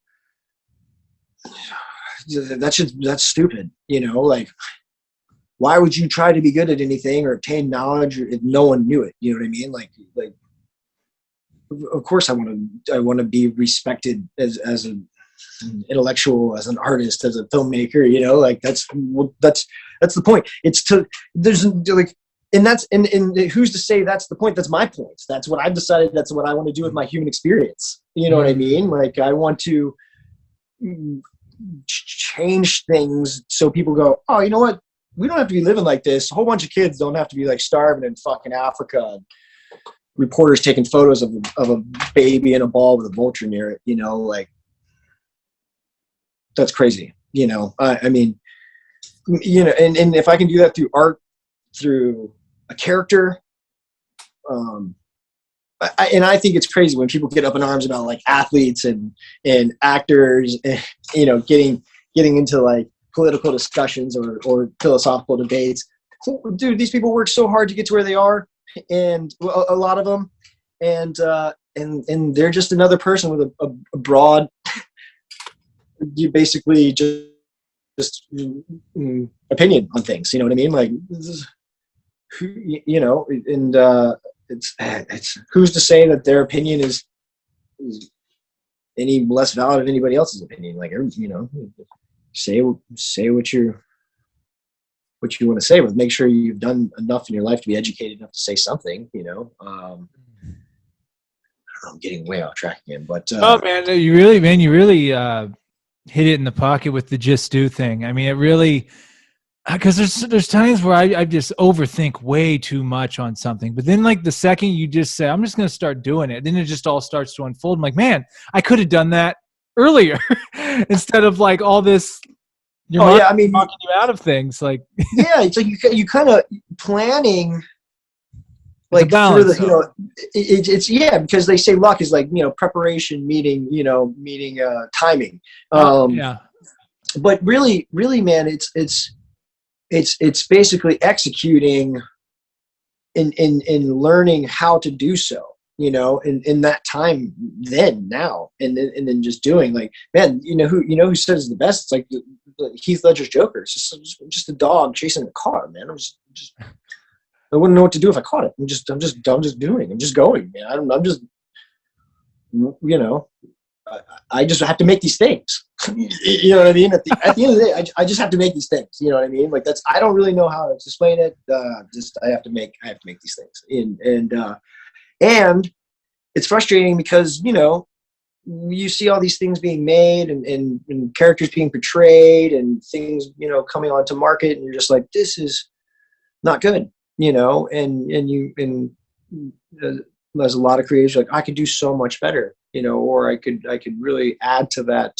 that's stupid, you know. Like, why would you try to be good at anything or obtain knowledge if no one knew it? You know what I mean? Like, of course I want to be respected as an intellectual, as an artist, as a filmmaker, you know. Like, that's the point. It's to, there's like, and that's, and who's to say that's the point? That's my point. That's what I've decided. That's what I want to do with my human experience. You know what I mean? Like, I want to change things so people go, oh, you know what? We don't have to be living like this. A whole bunch of kids don't have to be like starving in fucking Africa, and reporters taking photos of a baby in a ball with a vulture near it. You know, like, that's crazy. You know, I mean, you know, and if I can do that through art, through a character, I think it's crazy when people get up in arms about like athletes and actors, and, you know, getting into like political discussions or philosophical debates. Dude, these people work so hard to get to where they are, and a lot of them, and they're just another person with a broad, you basically just opinion on things. You know what I mean? Like, you know, and it's who's to say that their opinion is any less valid than anybody else's opinion? Like, you know, say what you want to say, but make sure you've done enough in your life to be educated enough to say something, you know. I don't know, I'm getting way off track again, but oh man, you really hit it in the pocket with the just do thing. I mean, it really, because there's times where I just overthink way too much on something, but then like the second you just say, I'm just going to start doing it, then it just all starts to unfold. I'm like, man, I could have done that earlier instead of like all this. I mean, talking you out of things, like yeah, it's like you kind of planning, like, balance, for the, you know, it's yeah, because they say luck is like, you know, preparation meeting timing. Yeah. But really, man, it's basically executing in learning how to do so, you know, in that time, then, now, and then just doing. Like, man, you know who says the best? It's like the Heath Ledger's Joker. It's just a dog chasing a car, man. I'm just I wouldn't know what to do if I caught it. I'm just doing. I'm just going, man. I'm just, you know, I just have to make these things. You know what I mean? At the end of the day, I just have to make these things. You know what I mean? Like, I don't really know how to explain it. I have to make these things. And it's frustrating because, you know, you see all these things being made and characters being portrayed and things, you know, coming onto market, and you're just like, this is not good, you know, and there's a lot of creators like, I could do so much better, you know, or I could really add to that,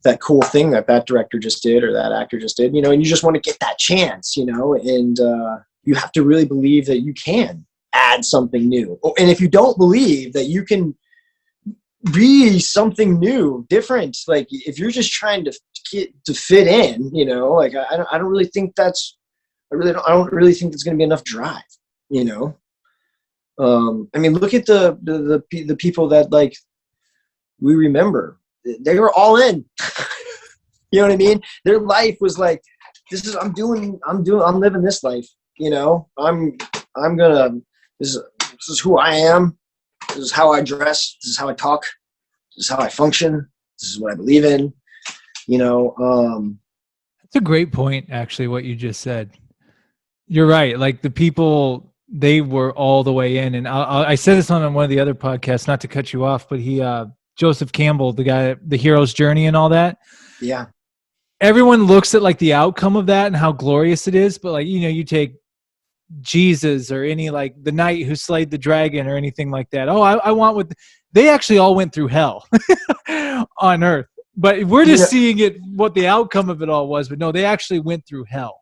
that cool thing that director just did or that actor just did, you know, and you just want to get that chance, you know, and you have to really believe that you can add something new. And if you don't believe that you can be something new, different, like if you're just trying to fit in, you know, like I don't really think I don't really think there's going to be enough drive, you know. I mean, look at the people that, like, we remember. They were all in. You know what I mean? Their life was like, I'm living this life, you know. This is who I am. This is how I dress. This is how I talk. This is how I function. This is what I believe in, you know. That's a great point, actually, what you just said. You're right. Like, the people, they were all the way in. And I said this on one of the other podcasts, not to cut you off, but Joseph Campbell, the guy, the hero's journey and all that. Yeah. Everyone looks at like the outcome of that and how glorious it is. But like, you know, you take Jesus or any, like, the knight who slayed the dragon or anything like that. Oh, I want what they actually all went through hell on earth. but we're You just know, seeing it, what the outcome of it all was. But no, they actually went through hell.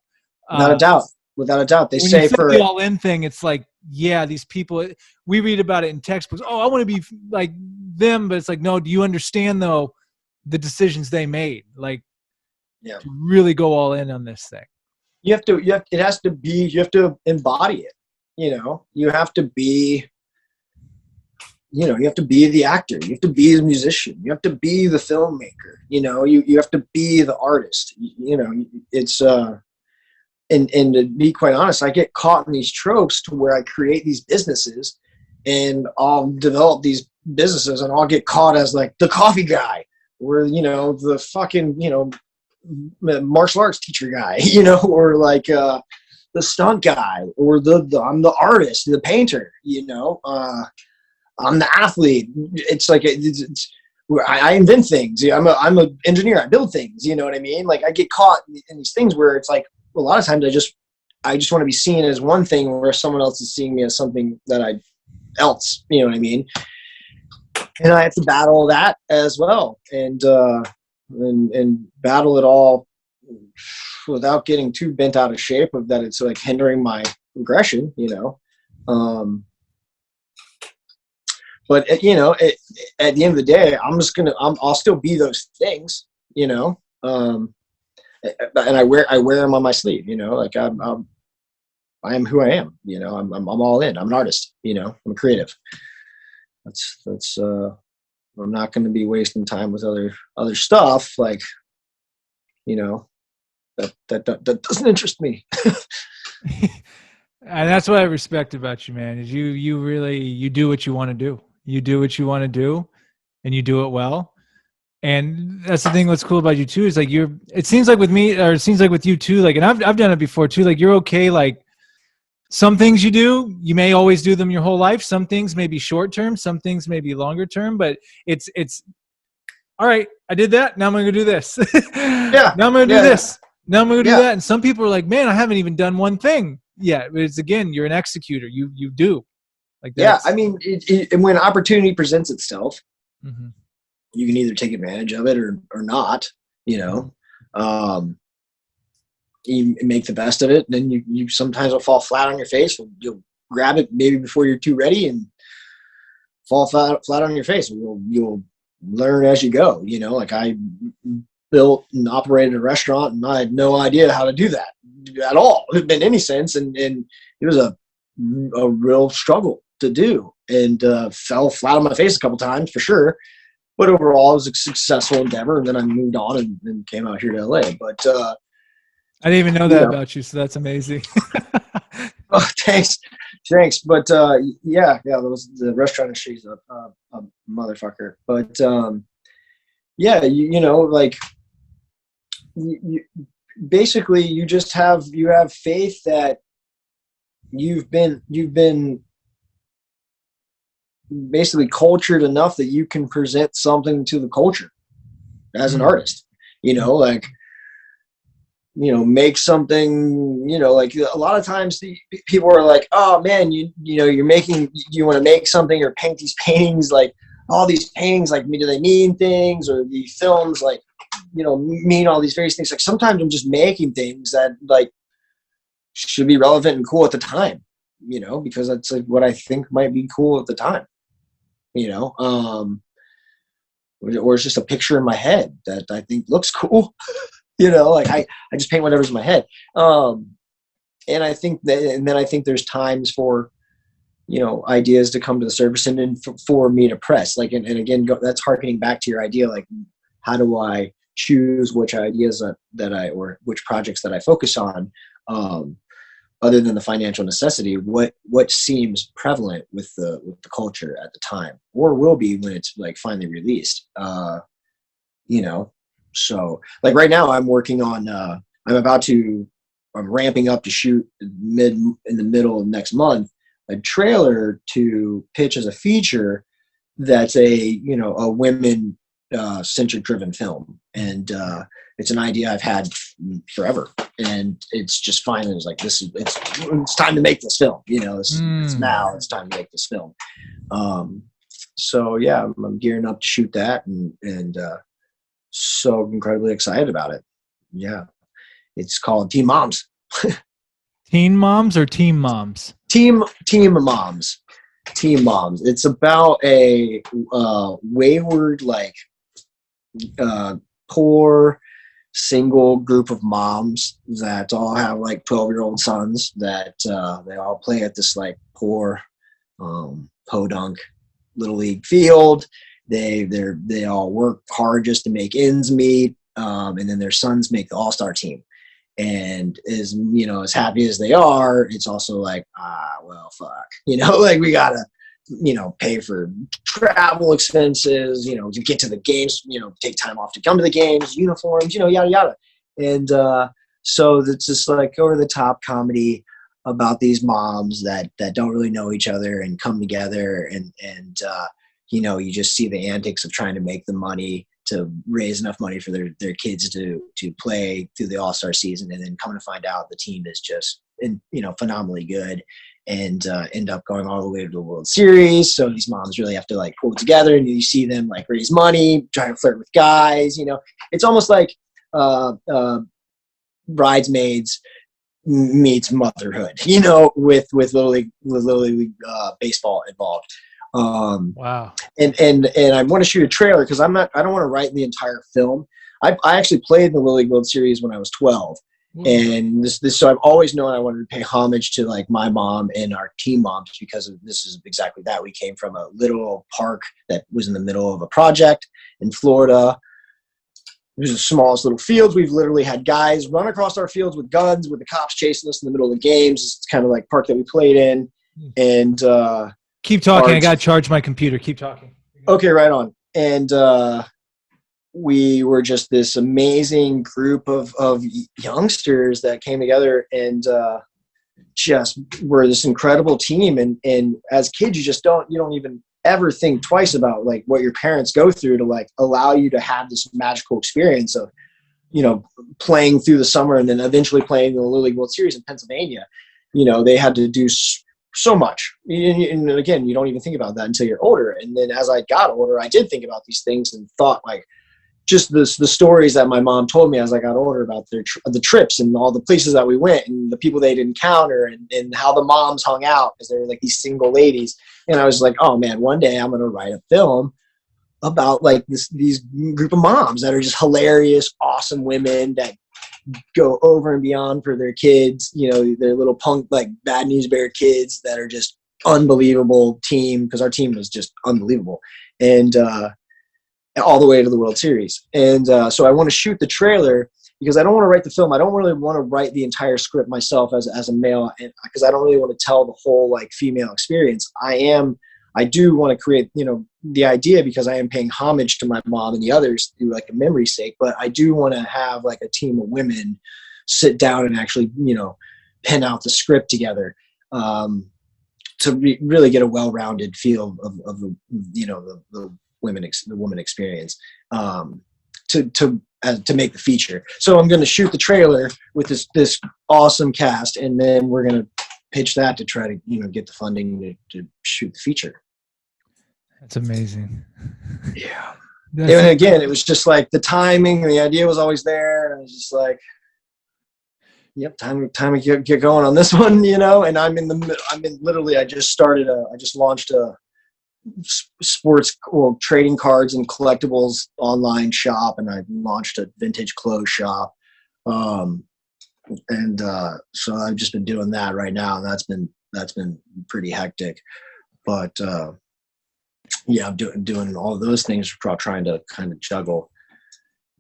without a doubt, without a doubt, they When you say said for the all in thing, it's like, yeah, these people, we read about it in textbooks. Oh, I want to be like them. But it's like, no, do you understand though the decisions they made? Like, yeah, to really go all in on this thing. it has to be, you have to embody it. You have to be, you have to be the actor, you have to be the musician, you have to be the filmmaker, you have to be the artist. It's and to be quite honest, I get caught in these tropes to where I create these businesses and I'll develop these businesses and I'll get caught as like the coffee guy or, the fucking, martial arts teacher guy, or like the stunt guy or I'm the artist, the painter, I'm the athlete. It's like, I invent things. I'm an engineer. I build things. You know what I mean? Like I get caught in these things where it's like, a lot of times I just want to be seen as one thing where someone else is seeing me as something that else, you know what I mean? And I have to battle that as well. And battle it all without getting too bent out of shape of that. It's like hindering my progression, but at the end of the day, I'll still be those things, and I wear them on my sleeve, like I am who I am, I'm all in. I'm an artist, I'm a creative. That's I'm not going to be wasting time with other stuff. Like, that doesn't interest me. And that's what I respect about you, man, is you really, you do what you want to do. You do what you want to do and you do it well. And that's the thing. What's cool about you too is like it seems like with me, or it seems like with you too, like, and I've done it before too. Like you're okay. Like some things you do, you may always do them your whole life. Some things may be short term. Some things may be longer term, but it's all right. I did that. Now I'm going to do this. Yeah. Now I'm going to do Yeah. this. Now I'm going to do Yeah. that. And some people are like, man, I haven't even done one thing yet. But it's, again, you're an executor. You do like that. Yeah. I mean, when opportunity presents itself, Mm-hmm. you can either take advantage of it or not, you make the best of it. And then you sometimes will fall flat on your face. You'll grab it maybe before you're too ready and fall flat on your face. You'll learn as you go, like I built and operated a restaurant and I had no idea how to do that at all in any sense. And it was a real struggle to do, and fell flat on my face a couple times for sure. But overall, it was a successful endeavor. And then I moved on and came out here to LA. But I didn't even know that about you, so that's amazing. oh, thanks. But yeah, the restaurant industry is a motherfucker. But yeah, like you basically you have faith that you've been basically cultured enough that you can present something to the culture as an artist, like, make something, like a lot of times the people are like, oh man, you want to make something or paint these paintings, like all these paintings, like, do they mean things, or the films, like, mean all these various things. Like sometimes I'm just making things that like should be relevant and cool at the time, because that's like what I think might be cool at the time, or it's just a picture in my head that I think looks cool. Like I just paint whatever's in my head. And I think and then I think there's times for, ideas to come to the surface and then for me to press, like, and again, that's harkening back to your idea. Like, how do I choose which ideas or which projects that I focus on, other than the financial necessity, what seems prevalent with the culture at the time, or will be when it's like finally released, So like right now I'm working on, I'm ramping up to shoot in the middle of next month, a trailer to pitch as a feature that's a women centric driven film. And it's an idea I've had forever. And it's just finally was like, it's time to make this film, it's now it's time to make this film. So yeah, I'm gearing up to shoot that and so incredibly excited about it. Yeah. It's called Team Moms. Teen moms or team moms? Team Moms. Team Moms. It's about a wayward, like poor single group of moms that all have like 12-year-old sons that they all play at this like poor podunk little league field. They all work hard just to make ends meet, and then their sons make the all-star team. And as as happy as they are, it's also like, well, fuck, like we gotta pay for travel expenses, to get to the games, take time off to come to the games, uniforms, yada yada. And so it's just like over the top comedy about these moms that don't really know each other and come together, and you just see the antics of trying to make the money to raise enough money for their kids to play through the all-star season, and then come to find out the team is just phenomenally good, and end up going all the way to the World Series. So these moms really have to like pull it together, and you see them like raise money, try to flirt with guys. It's almost like Bridesmaids meets motherhood, with Little League baseball involved. Wow. And I want to shoot a trailer because I don't want to write the entire film. I actually played in the Little League World Series when I was 12. And so I've always known I wanted to pay homage to like my mom and our team moms, because this is exactly that. We came from a little park that was in the middle of a project in Florida. It was the smallest little fields. We've literally had guys run across our fields with guns, with the cops chasing us in the middle of the games. It's kind of like park that we played in. And keep talking. I got to charge my computer. Keep talking. Okay, right on. And we were just this amazing group of youngsters that came together and just were this incredible team. And as kids, you don't even ever think twice about like what your parents go through to like allow you to have this magical experience of, playing through the summer and then eventually playing in the Little League World Series in Pennsylvania. They had to do so much. And again, you don't even think about that until you're older. And then as I got older, I did think about these things and thought like, just the stories that my mom told me as I got older about the trips and all the places that we went and the people they'd encounter and how the moms hung out because they were like these single ladies. And I was like, oh man, one day I'm going to write a film about like these group of moms that are just hilarious, awesome women that go over and beyond for their kids, their little punk, like Bad News Bear kids that are just unbelievable team, because our team was just unbelievable. And, all the way to the World Series. And so I want to shoot the trailer because I don't want to write the film. I don't really want to write the entire script myself as a male, because I don't really want to tell the whole like female experience. I do want to create, the idea, because I am paying homage to my mom and the others through like a memory's sake, but I do want to have like a team of women sit down and actually, pen out the script together to really get a well-rounded feel of the woman experience to make the feature. So I'm going to shoot the trailer with this awesome cast, and then we're going to pitch that to try to get the funding to shoot the feature. That's amazing. Yeah. And again, it was just like the timing, the idea was always there. I was just like, yep, time to get going on this one, and I just launched a sports trading cards and collectibles online shop, and I launched a vintage clothes shop, and so I've just been doing that right now, and that's been pretty hectic, but yeah, I'm doing all of those things while trying to kind of juggle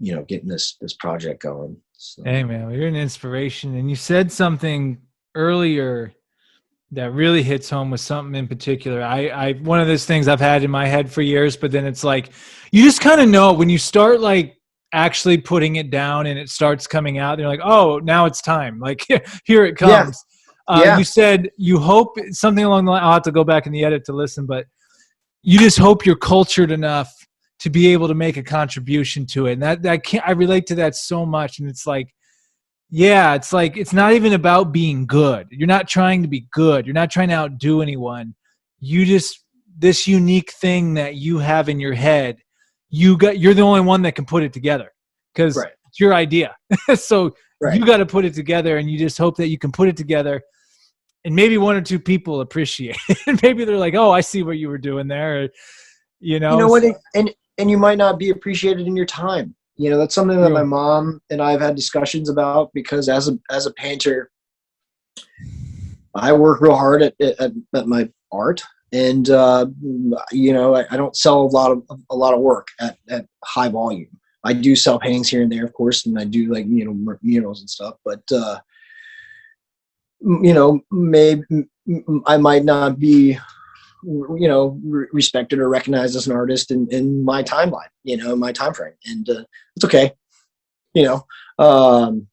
getting this project going. So. Hey man, well, you're an inspiration, and you said something earlier that really hits home with something in particular. I one of those things I've had in my head for years, but then it's like, you just kind of know when you start like actually putting it down and it starts coming out, you're like, oh, now it's time. Like here it comes. Yeah. You said you hope something along the line, I'll have to go back in the edit to listen, but you just hope you're cultured enough to be able to make a contribution to it. And I relate to that so much. And it's like, yeah, it's like, it's not even about being good. You're not trying to be good. You're not trying to outdo anyone. You just, this unique thing that you have in your head, you're the only one that can put it together because Right. it's your idea. So Right. you got to put it together, and you just hope that you can put it together, and maybe one or two people appreciate it. Maybe they're like, "Oh, I see what you were doing there," You know what? So, And you might not be appreciated in your time. You know, that's something that my true. mom and I have had discussions about, because as a painter, I work real hard at my art, and you know, I don't sell a lot of work at high volume. I do sell paintings here and there, of course, and I do, like, you know, murals and stuff. But you know, maybe I might not be, you know, respected or recognized as an artist in my timeline, you know, in my time frame, and it's okay, you know. And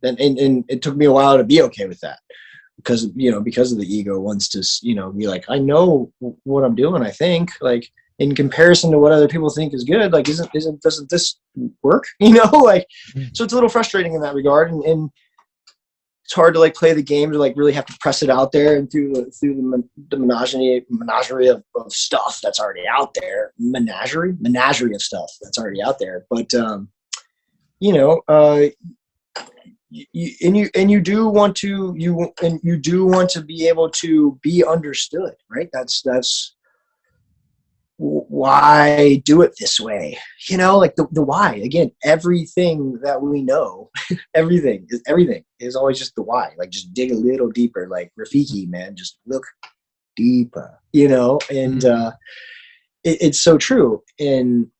it took me a while to be okay with that, because, you know, because of the ego wants to, you know, be like, I know what I'm doing. I think, like, in comparison to what other people think is good, like, doesn't this work? You know, like, so it's a little frustrating in that regard, and it's hard to, like, play the game, to, like, really have to press it out there, and through the menagerie of stuff that's already out there, menagerie of stuff that's already out there. But you know, you do want to be able to be understood, right? That's why do it this way, you know, like the why. Again, everything that we know, everything is always just the why. Like, just dig a little deeper, like Rafiki, man, just look deeper, you know. And it's so true. And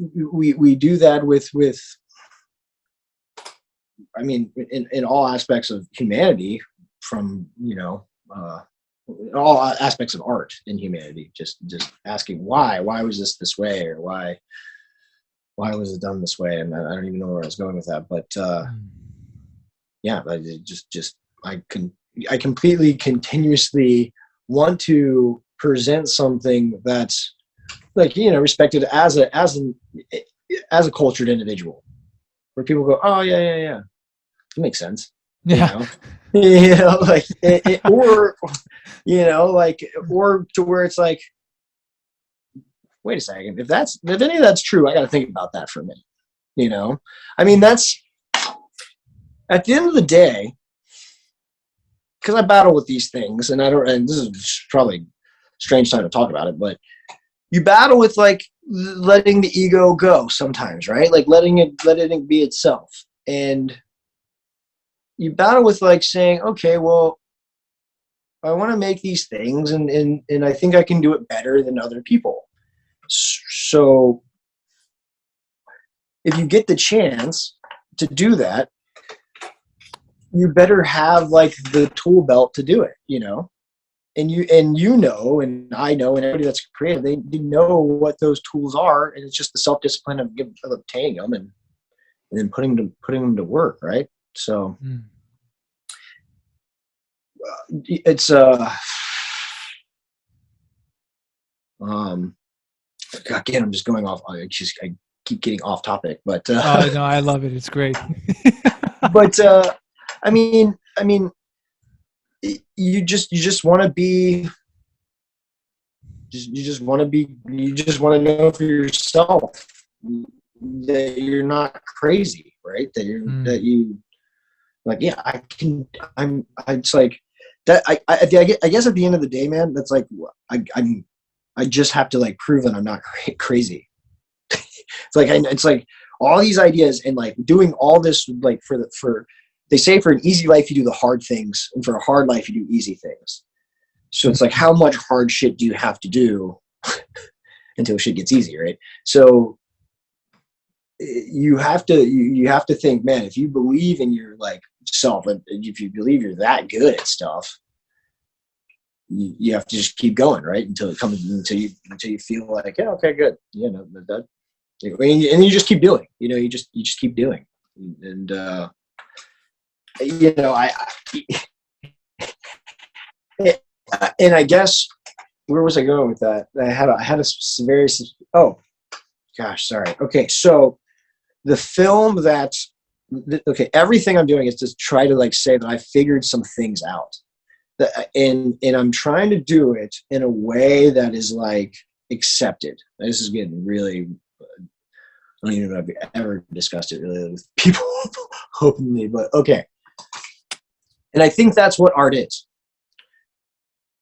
we do that with I mean, in all aspects of humanity, from, you know, all aspects of art in humanity, just asking why was this way, or why was it done this way. And I don't even know where I was going with that, but yeah, I just I completely continuously want to present something that's, like, you know, respected as a cultured individual, where people go, oh yeah, it makes sense. Yeah. You know, you know, like or, you know, like, or to where it's like, wait a second, if any of that's true, I got to think about that for a minute. You know, I mean, that's, at the end of the day, because I battle with these things, and this is probably a strange time to talk about it, but you battle with, like, letting the ego go sometimes, right? Like, letting it be itself. And you battle with, like, saying, okay, well, I want to make these things, and I think I can do it better than other people. So if you get the chance to do that, you better have, like, the tool belt to do it, you know. And you know, and I know, and everybody that's creative, they know what those tools are, and it's just the self-discipline of obtaining them, and then putting them to work, right? So it's again, I'm just going off. I keep getting off topic, but no, I love it. It's great. but I mean, you just want to be. You just want to know for yourself that you're not crazy, right? That you, like, yeah, it's like that. I guess at the end of the day, man, that's like, I just have to, like, prove that I'm not crazy. It's like all these ideas, and, like, doing all this, like, for they say, for an easy life you do the hard things, and for a hard life you do easy things. So it's like, how much hard shit do you have to do until shit gets easy, right? So you have to think, man, if you believe in your, like, self, and if you believe you're that good at stuff, you have to just keep going, right? Until you feel like, yeah, okay, good, you know, and you just keep doing, you know, you just keep doing. And you know, and I guess, where was I going with that? I had a very, oh gosh, sorry. Okay, so the film okay, everything I'm doing is to try to, like, say that I figured some things out, and I'm trying to do it in a way that is, like, accepted. This is getting really, I don't even know if I've ever discussed it really with people openly, but okay. And I think that's what art is.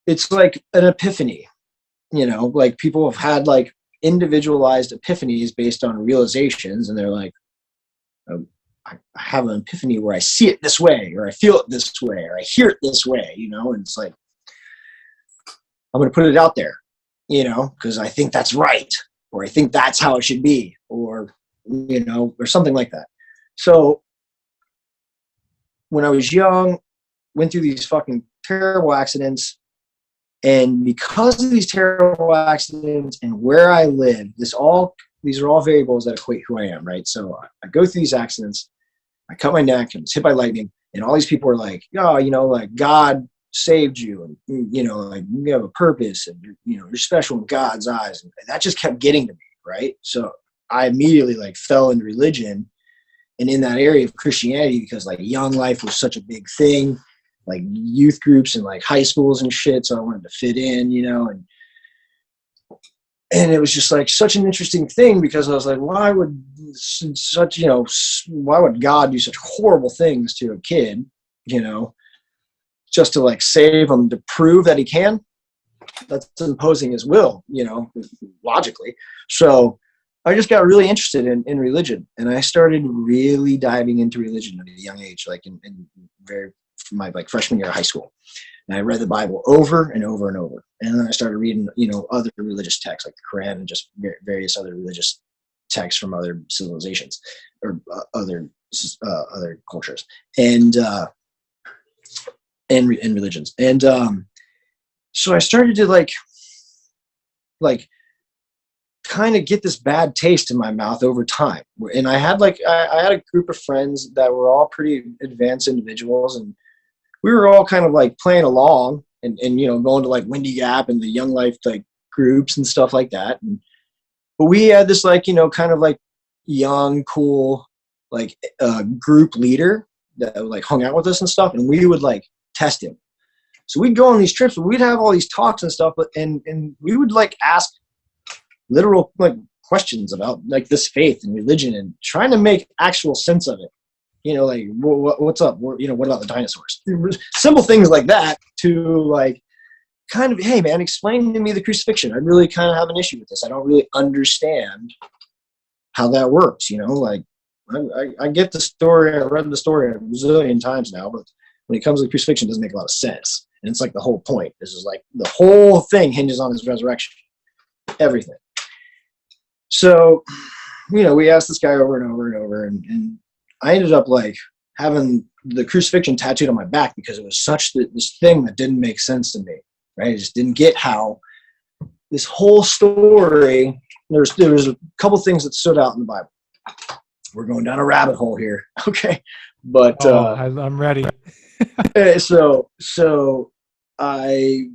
It's like an epiphany, you know, like people have had like individualized epiphanies based on realizations, and they're like, oh, I have an epiphany where I see it this way, or I feel it this way, or I hear it this way, you know, and it's like, I'm going to put it out there, you know, because I think that's right, or I think that's how it should be, or, you know, or something like that. So when I was young, went through these fucking terrible accidents. And because of these terrible accidents and where I live, these are all variables that equate who I am, right? So I go through these accidents, I cut my neck and was hit by lightning, and all these people are like, oh, you know, like God saved you, and you know, like you have a purpose, and you're special in God's eyes, and that just kept getting to me, right? So I immediately like fell into religion, and in that area of Christianity, because like young life was such a big thing, like youth groups and like high schools and shit. So I wanted to fit in, you know, and it was just like such an interesting thing, because I was like, why would God do such horrible things to a kid, you know, just to like save him, to prove that he can? That's imposing his will, you know, logically. So I just got really interested in religion, and I started really diving into religion at a young age, like in my like freshman year of high school. And I read the Bible over and over and over. And then I started reading, you know, other religious texts like the Quran and just various other religious texts from other civilizations or other cultures and religions. And so I started to like kind of get this bad taste in my mouth over time. And I had a group of friends that were all pretty advanced individuals, and we were all kind of like playing along and you know, going to like Windy Gap and the Young Life like groups and stuff like that. But we had this like, you know, kind of like young, cool, like group leader that like hung out with us and stuff. And we would like test him. So we'd go on these trips, and we'd have all these talks and stuff, and we would like ask literal like questions about like this faith and religion and trying to make actual sense of it. You know, like what's up? You know, what about the dinosaurs? Simple things like that, to like kind of, hey man, explain to me the crucifixion. I really kind of have an issue with this. I don't really understand how that works. You know, like I get the story. I read the story a bazillion times now, but when it comes to the crucifixion, it doesn't make a lot of sense. And it's like the whole point. This is like the whole thing hinges on his resurrection. Everything. So, you know, we asked this guy over and over and over, and I ended up like having the crucifixion tattooed on my back because it was such this thing that didn't make sense to me, right? I just didn't get how this whole story, there was a couple things that stood out in the Bible. We're going down a rabbit hole here. Okay. But I'm ready. so I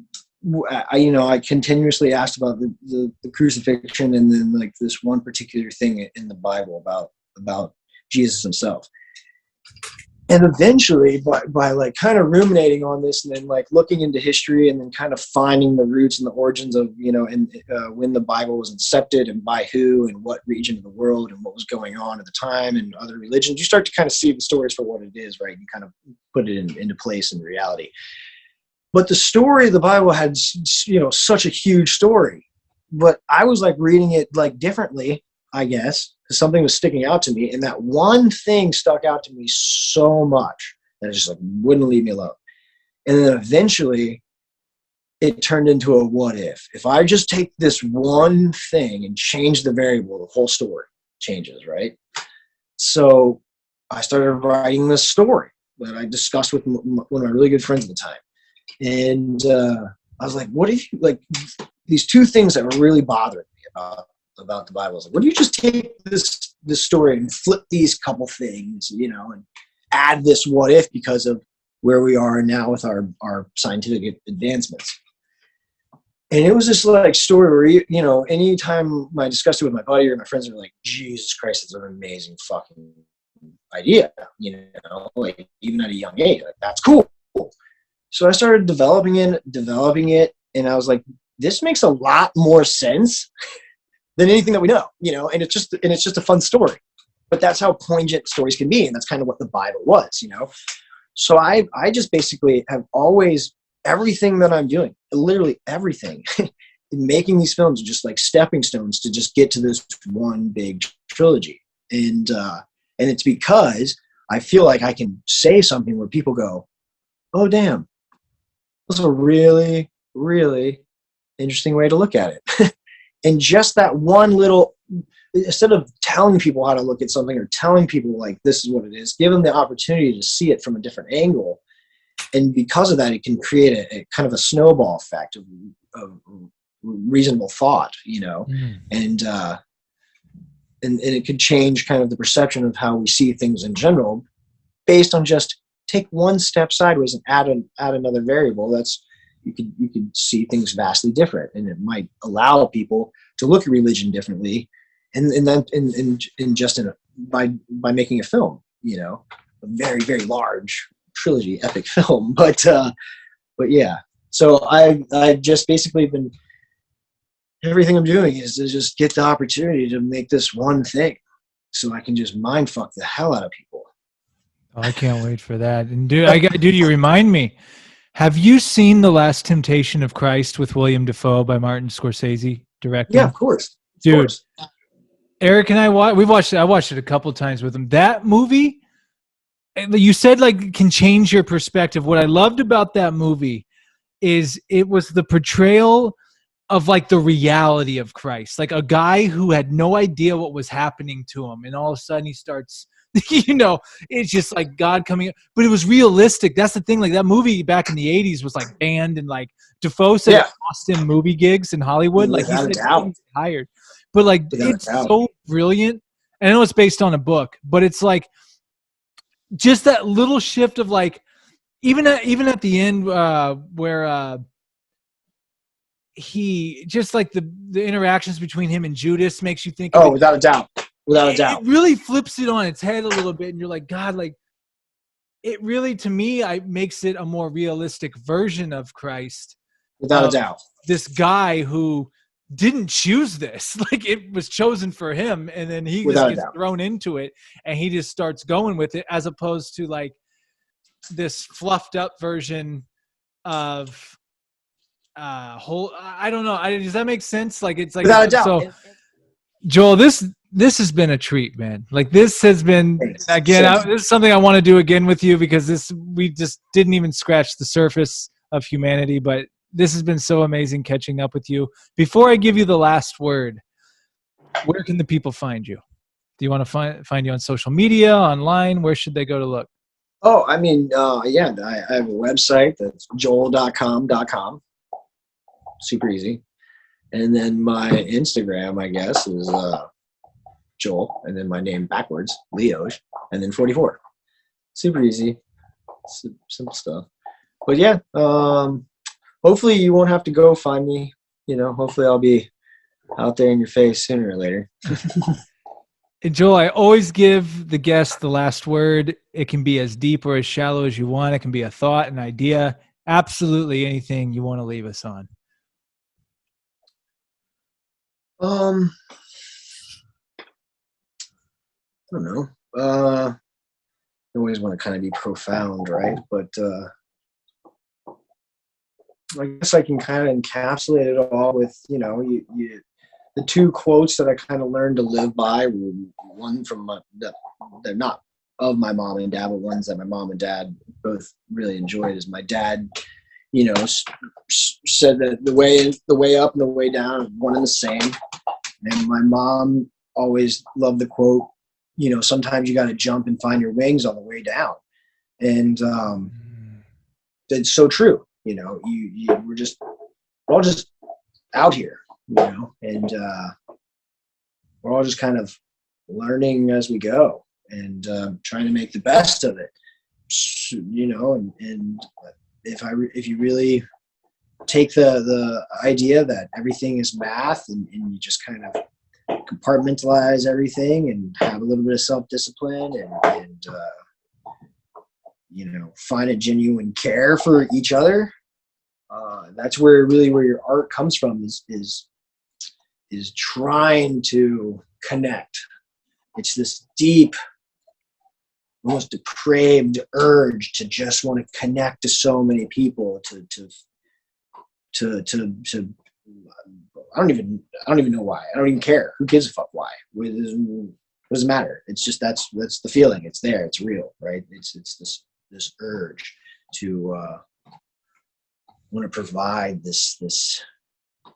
you know, I continuously asked about the crucifixion, and then like this one particular thing in the Bible about Jesus himself. And eventually by like kind of ruminating on this, and then like looking into history, and then kind of finding the roots and the origins of, you know, and when the Bible was incepted and by who and what region of the world and what was going on at the time and other religions, you start to kind of see the stories for what it is, right? You kind of put it into place in reality. But the story of the Bible had, you know, such a huge story, but I was like reading it like differently, I guess, because something was sticking out to me. And that one thing stuck out to me so much that it just like wouldn't leave me alone. And then eventually it turned into a what if I just take this one thing and change the variable, the whole story changes, right? So I started writing this story that I discussed with one of my really good friends at the time. And I was like, what if you, like, these two things that were really bothering me about the Bible. I was like, what do you just take this story and flip these couple things, you know, and add this what if because of where we are now with our scientific advancements. And it was this like story where, you know, anytime I discussed it with my buddy or my friends, are like, Jesus Christ, it's an amazing fucking idea, you know, like even at a young age, like that's cool. So I started developing it, and I was like this makes a lot more sense than anything that we know, and it's just a fun story. But that's how poignant stories can be, and that's kind of what the Bible was, So I just basically have always, everything that I'm doing, literally everything, in making these films, just like stepping stones to just get to this one big trilogy. And it's because I feel like I can say something where people go, "Oh, damn, that's a really, really interesting way to look at it." And just that one little, instead of telling people how to look at something or telling people like this is what it is, give them the opportunity to see it from a different angle. And because of that, it can create a kind of a snowball effect of reasonable thought, and it could change kind of the perception of how we see things in general, based on just take one step sideways and add another variable. You could see things vastly different, and it might allow people to look at religion differently, by making a film, a very, very large trilogy, epic film. But yeah, so I just basically been, everything I'm doing is to just get the opportunity to make this one thing, so I can just mind fuck the hell out of people. Oh, I can't wait for that. And dude, you remind me. Have you seen The Last Temptation of Christ with William Dafoe by Martin Scorsese directing? Yeah, of course. Dude, Eric and I watched it. I watched it a couple times with him. That movie, you said like can change your perspective. What I loved about that movie is it was the portrayal of like the reality of Christ, like a guy who had no idea what was happening to him, and all of a sudden he starts, it's just like God coming, but it was realistic. That's the thing. Like that movie back in the 80s was like banned, and like Defoe said it cost him movie gigs in Hollywood. Like he said he was hired, but like it's so brilliant. And I know it's based on a book, but it's like just that little shift of like, even at the end where he just like the interactions between him and Judas makes you think. Oh, without a doubt. It really flips it on its head a little bit, and you're like, God, like it really, to me, makes it a more realistic version of Christ. Without a doubt. This guy who didn't choose this, like it was chosen for him, and then he just gets thrown into it, and he just starts going with it, as opposed to like this fluffed up version of I don't know. Does that make sense? Like it's like without a doubt. So, Joel, this has been a treat, man. Like this has been, again, this is something I want to do again with you, because we just didn't even scratch the surface of humanity, but this has been so amazing catching up with you. Before I give you the last word, where can the people find you? Do you want to find you on social media, online? Where should they go to look? Oh, I mean, I have a website that's joel.com. Super easy. And then my Instagram, I guess, is Joel, and then my name backwards, Leoj, and then 44. Super easy. Simple stuff. But yeah, hopefully you won't have to go find me. Hopefully I'll be out there in your face sooner or later. And Joel, I always give the guest the last word. It can be as deep or as shallow as you want. It can be a thought, an idea, absolutely anything you want to leave us on. I don't know. I always want to kind of be profound, right? But I guess I can kind of encapsulate it all with, the two quotes that I kind of learned to live by. One from they're not of my mom and dad, but ones that my mom and dad both really enjoyed. Is my dad, said that the way up and the way down are one and the same. And my mom always loved the quote, sometimes you got to jump and find your wings on the way down. And it's so true. We're all just out here, and we're all just kind of learning as we go, and trying to make the best of it. And if you really take the idea that everything is math, and you just kind of compartmentalize everything and have a little bit of self-discipline and find a genuine care for each other, that's where your art comes from, is trying to connect. It's this deep, almost depraved urge to just want to connect to so many people, to I don't even know why. I don't even care. Who gives a fuck why? What does it matter? It's just that's the feeling. It's there. It's real, right? It's this urge to want to provide this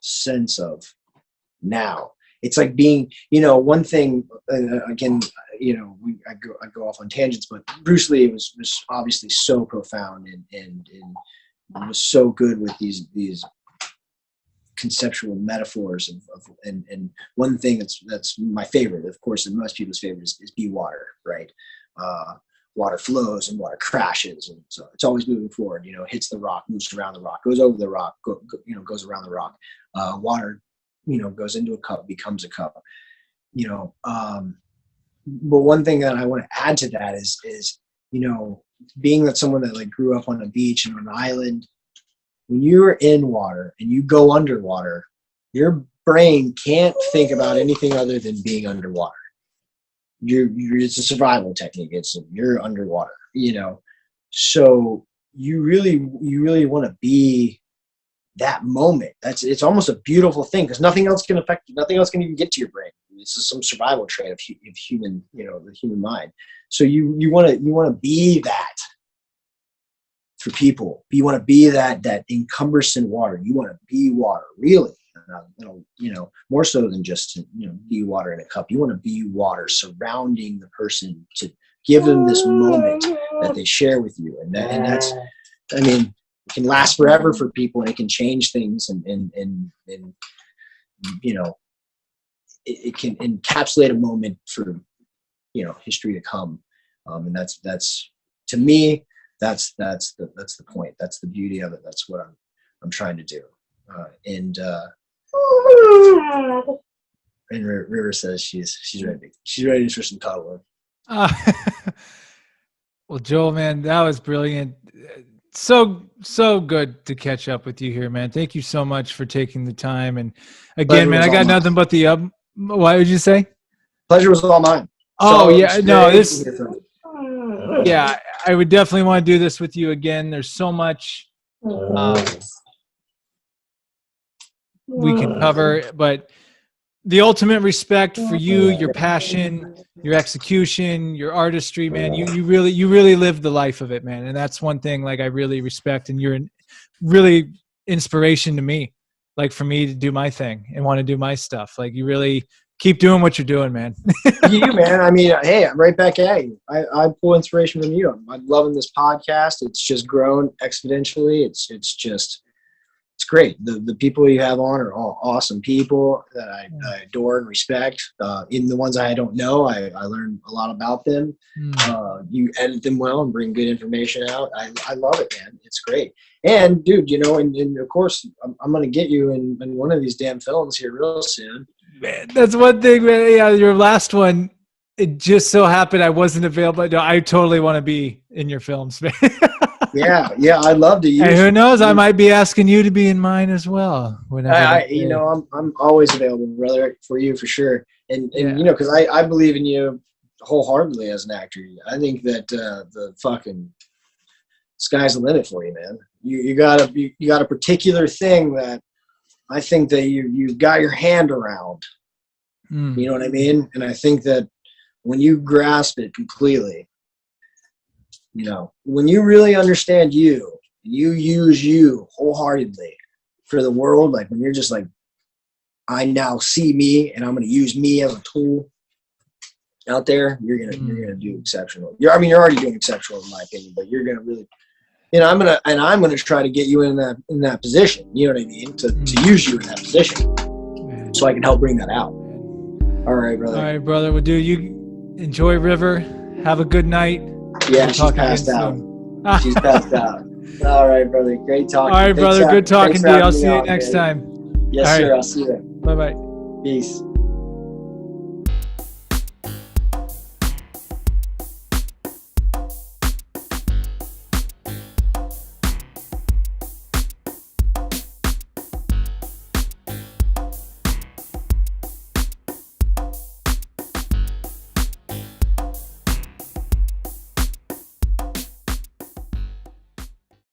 sense of now. It's like being, one thing, again, I go off on tangents, but Bruce Lee was obviously so profound and was so good with these conceptual metaphors and one thing that's my favorite, of course, and most people's favorite is be water, right? Water flows and water crashes, and so it's always moving forward. Hits the rock, moves around the rock, goes over the rock, goes around the rock. Water, goes into a cup, becomes a cup. But one thing that I want to add to that is being that someone that like grew up on a beach and on an island, when you're in water and you go underwater, your brain can't think about anything other than being underwater. It's a survival technique. You're underwater, so you really want to be that moment. It's almost a beautiful thing because nothing else can affect you. Nothing else can even get to your brain. It's just some survival trait of human, the human mind. So you want to be that for people. You want to be that encumbersome water. You want to be water, really. More so than just be water in a cup. You want to be water surrounding the person to give them this moment that they share with you, and that's, it can last forever for people, and it can change things, and it can encapsulate a moment for history to come, and that's to me that's the point. That's the beauty of it. That's what I'm trying to do, and River says she's ready. She's ready for some cuddling. Well, Joel, man, that was brilliant. So good to catch up with you here, man. Thank you so much for taking the time. And again, man, I got nothing but the Why would you say? Pleasure was all mine. Oh, yeah, no, yeah, I would definitely want to do this with you again. There's so much we can cover, but the ultimate respect for you, your passion, your execution, your artistry, man, you really live the life of it, man. And that's one thing like I really respect, and you're really inspiration to me, like for me to do my thing and want to do my stuff. Like you really keep doing what you're doing, man. You, man. Hey, I'm right back at you. I pull inspiration from you. I'm loving this podcast. It's just grown exponentially. It's great. The people you have on are all awesome people that I adore and respect. Even the ones I don't know, I learn a lot about them. You edit them well and bring good information out. I love it, man. It's great. And dude, and of course, I'm going to get you in one of these damn films here real soon. Man, that's one thing, man. Yeah, your last one, it just so happened I wasn't available. No, I totally want to be in your films, man. Yeah, I'd love to use. And who knows? I might be asking you to be in mine as well. I'm always available, brother, for you for sure. And because I believe in you wholeheartedly as an actor. I think that the fucking sky's the limit for you, man. You got a particular thing that I think that you've got your hand around. You know what I mean? And I think that when you grasp it completely, when you really understand you use you wholeheartedly for the world, like when you're just like, I now see me and I'm going to use me as a tool out there, you're going to do exceptional. You're already doing exceptional in my opinion, but you're going to really, I'm going to try to get you in that position. You know what I mean? To use you in that position, so I can help bring that out. All right, brother. Well, dude, you enjoy River. Have a good night. Yeah, she's passed out. She's passed out. All right, brother. Great talking. All right, brother. Good talking to you. I'll see you next time. Yes, sir. I'll see you. Bye-bye. Peace.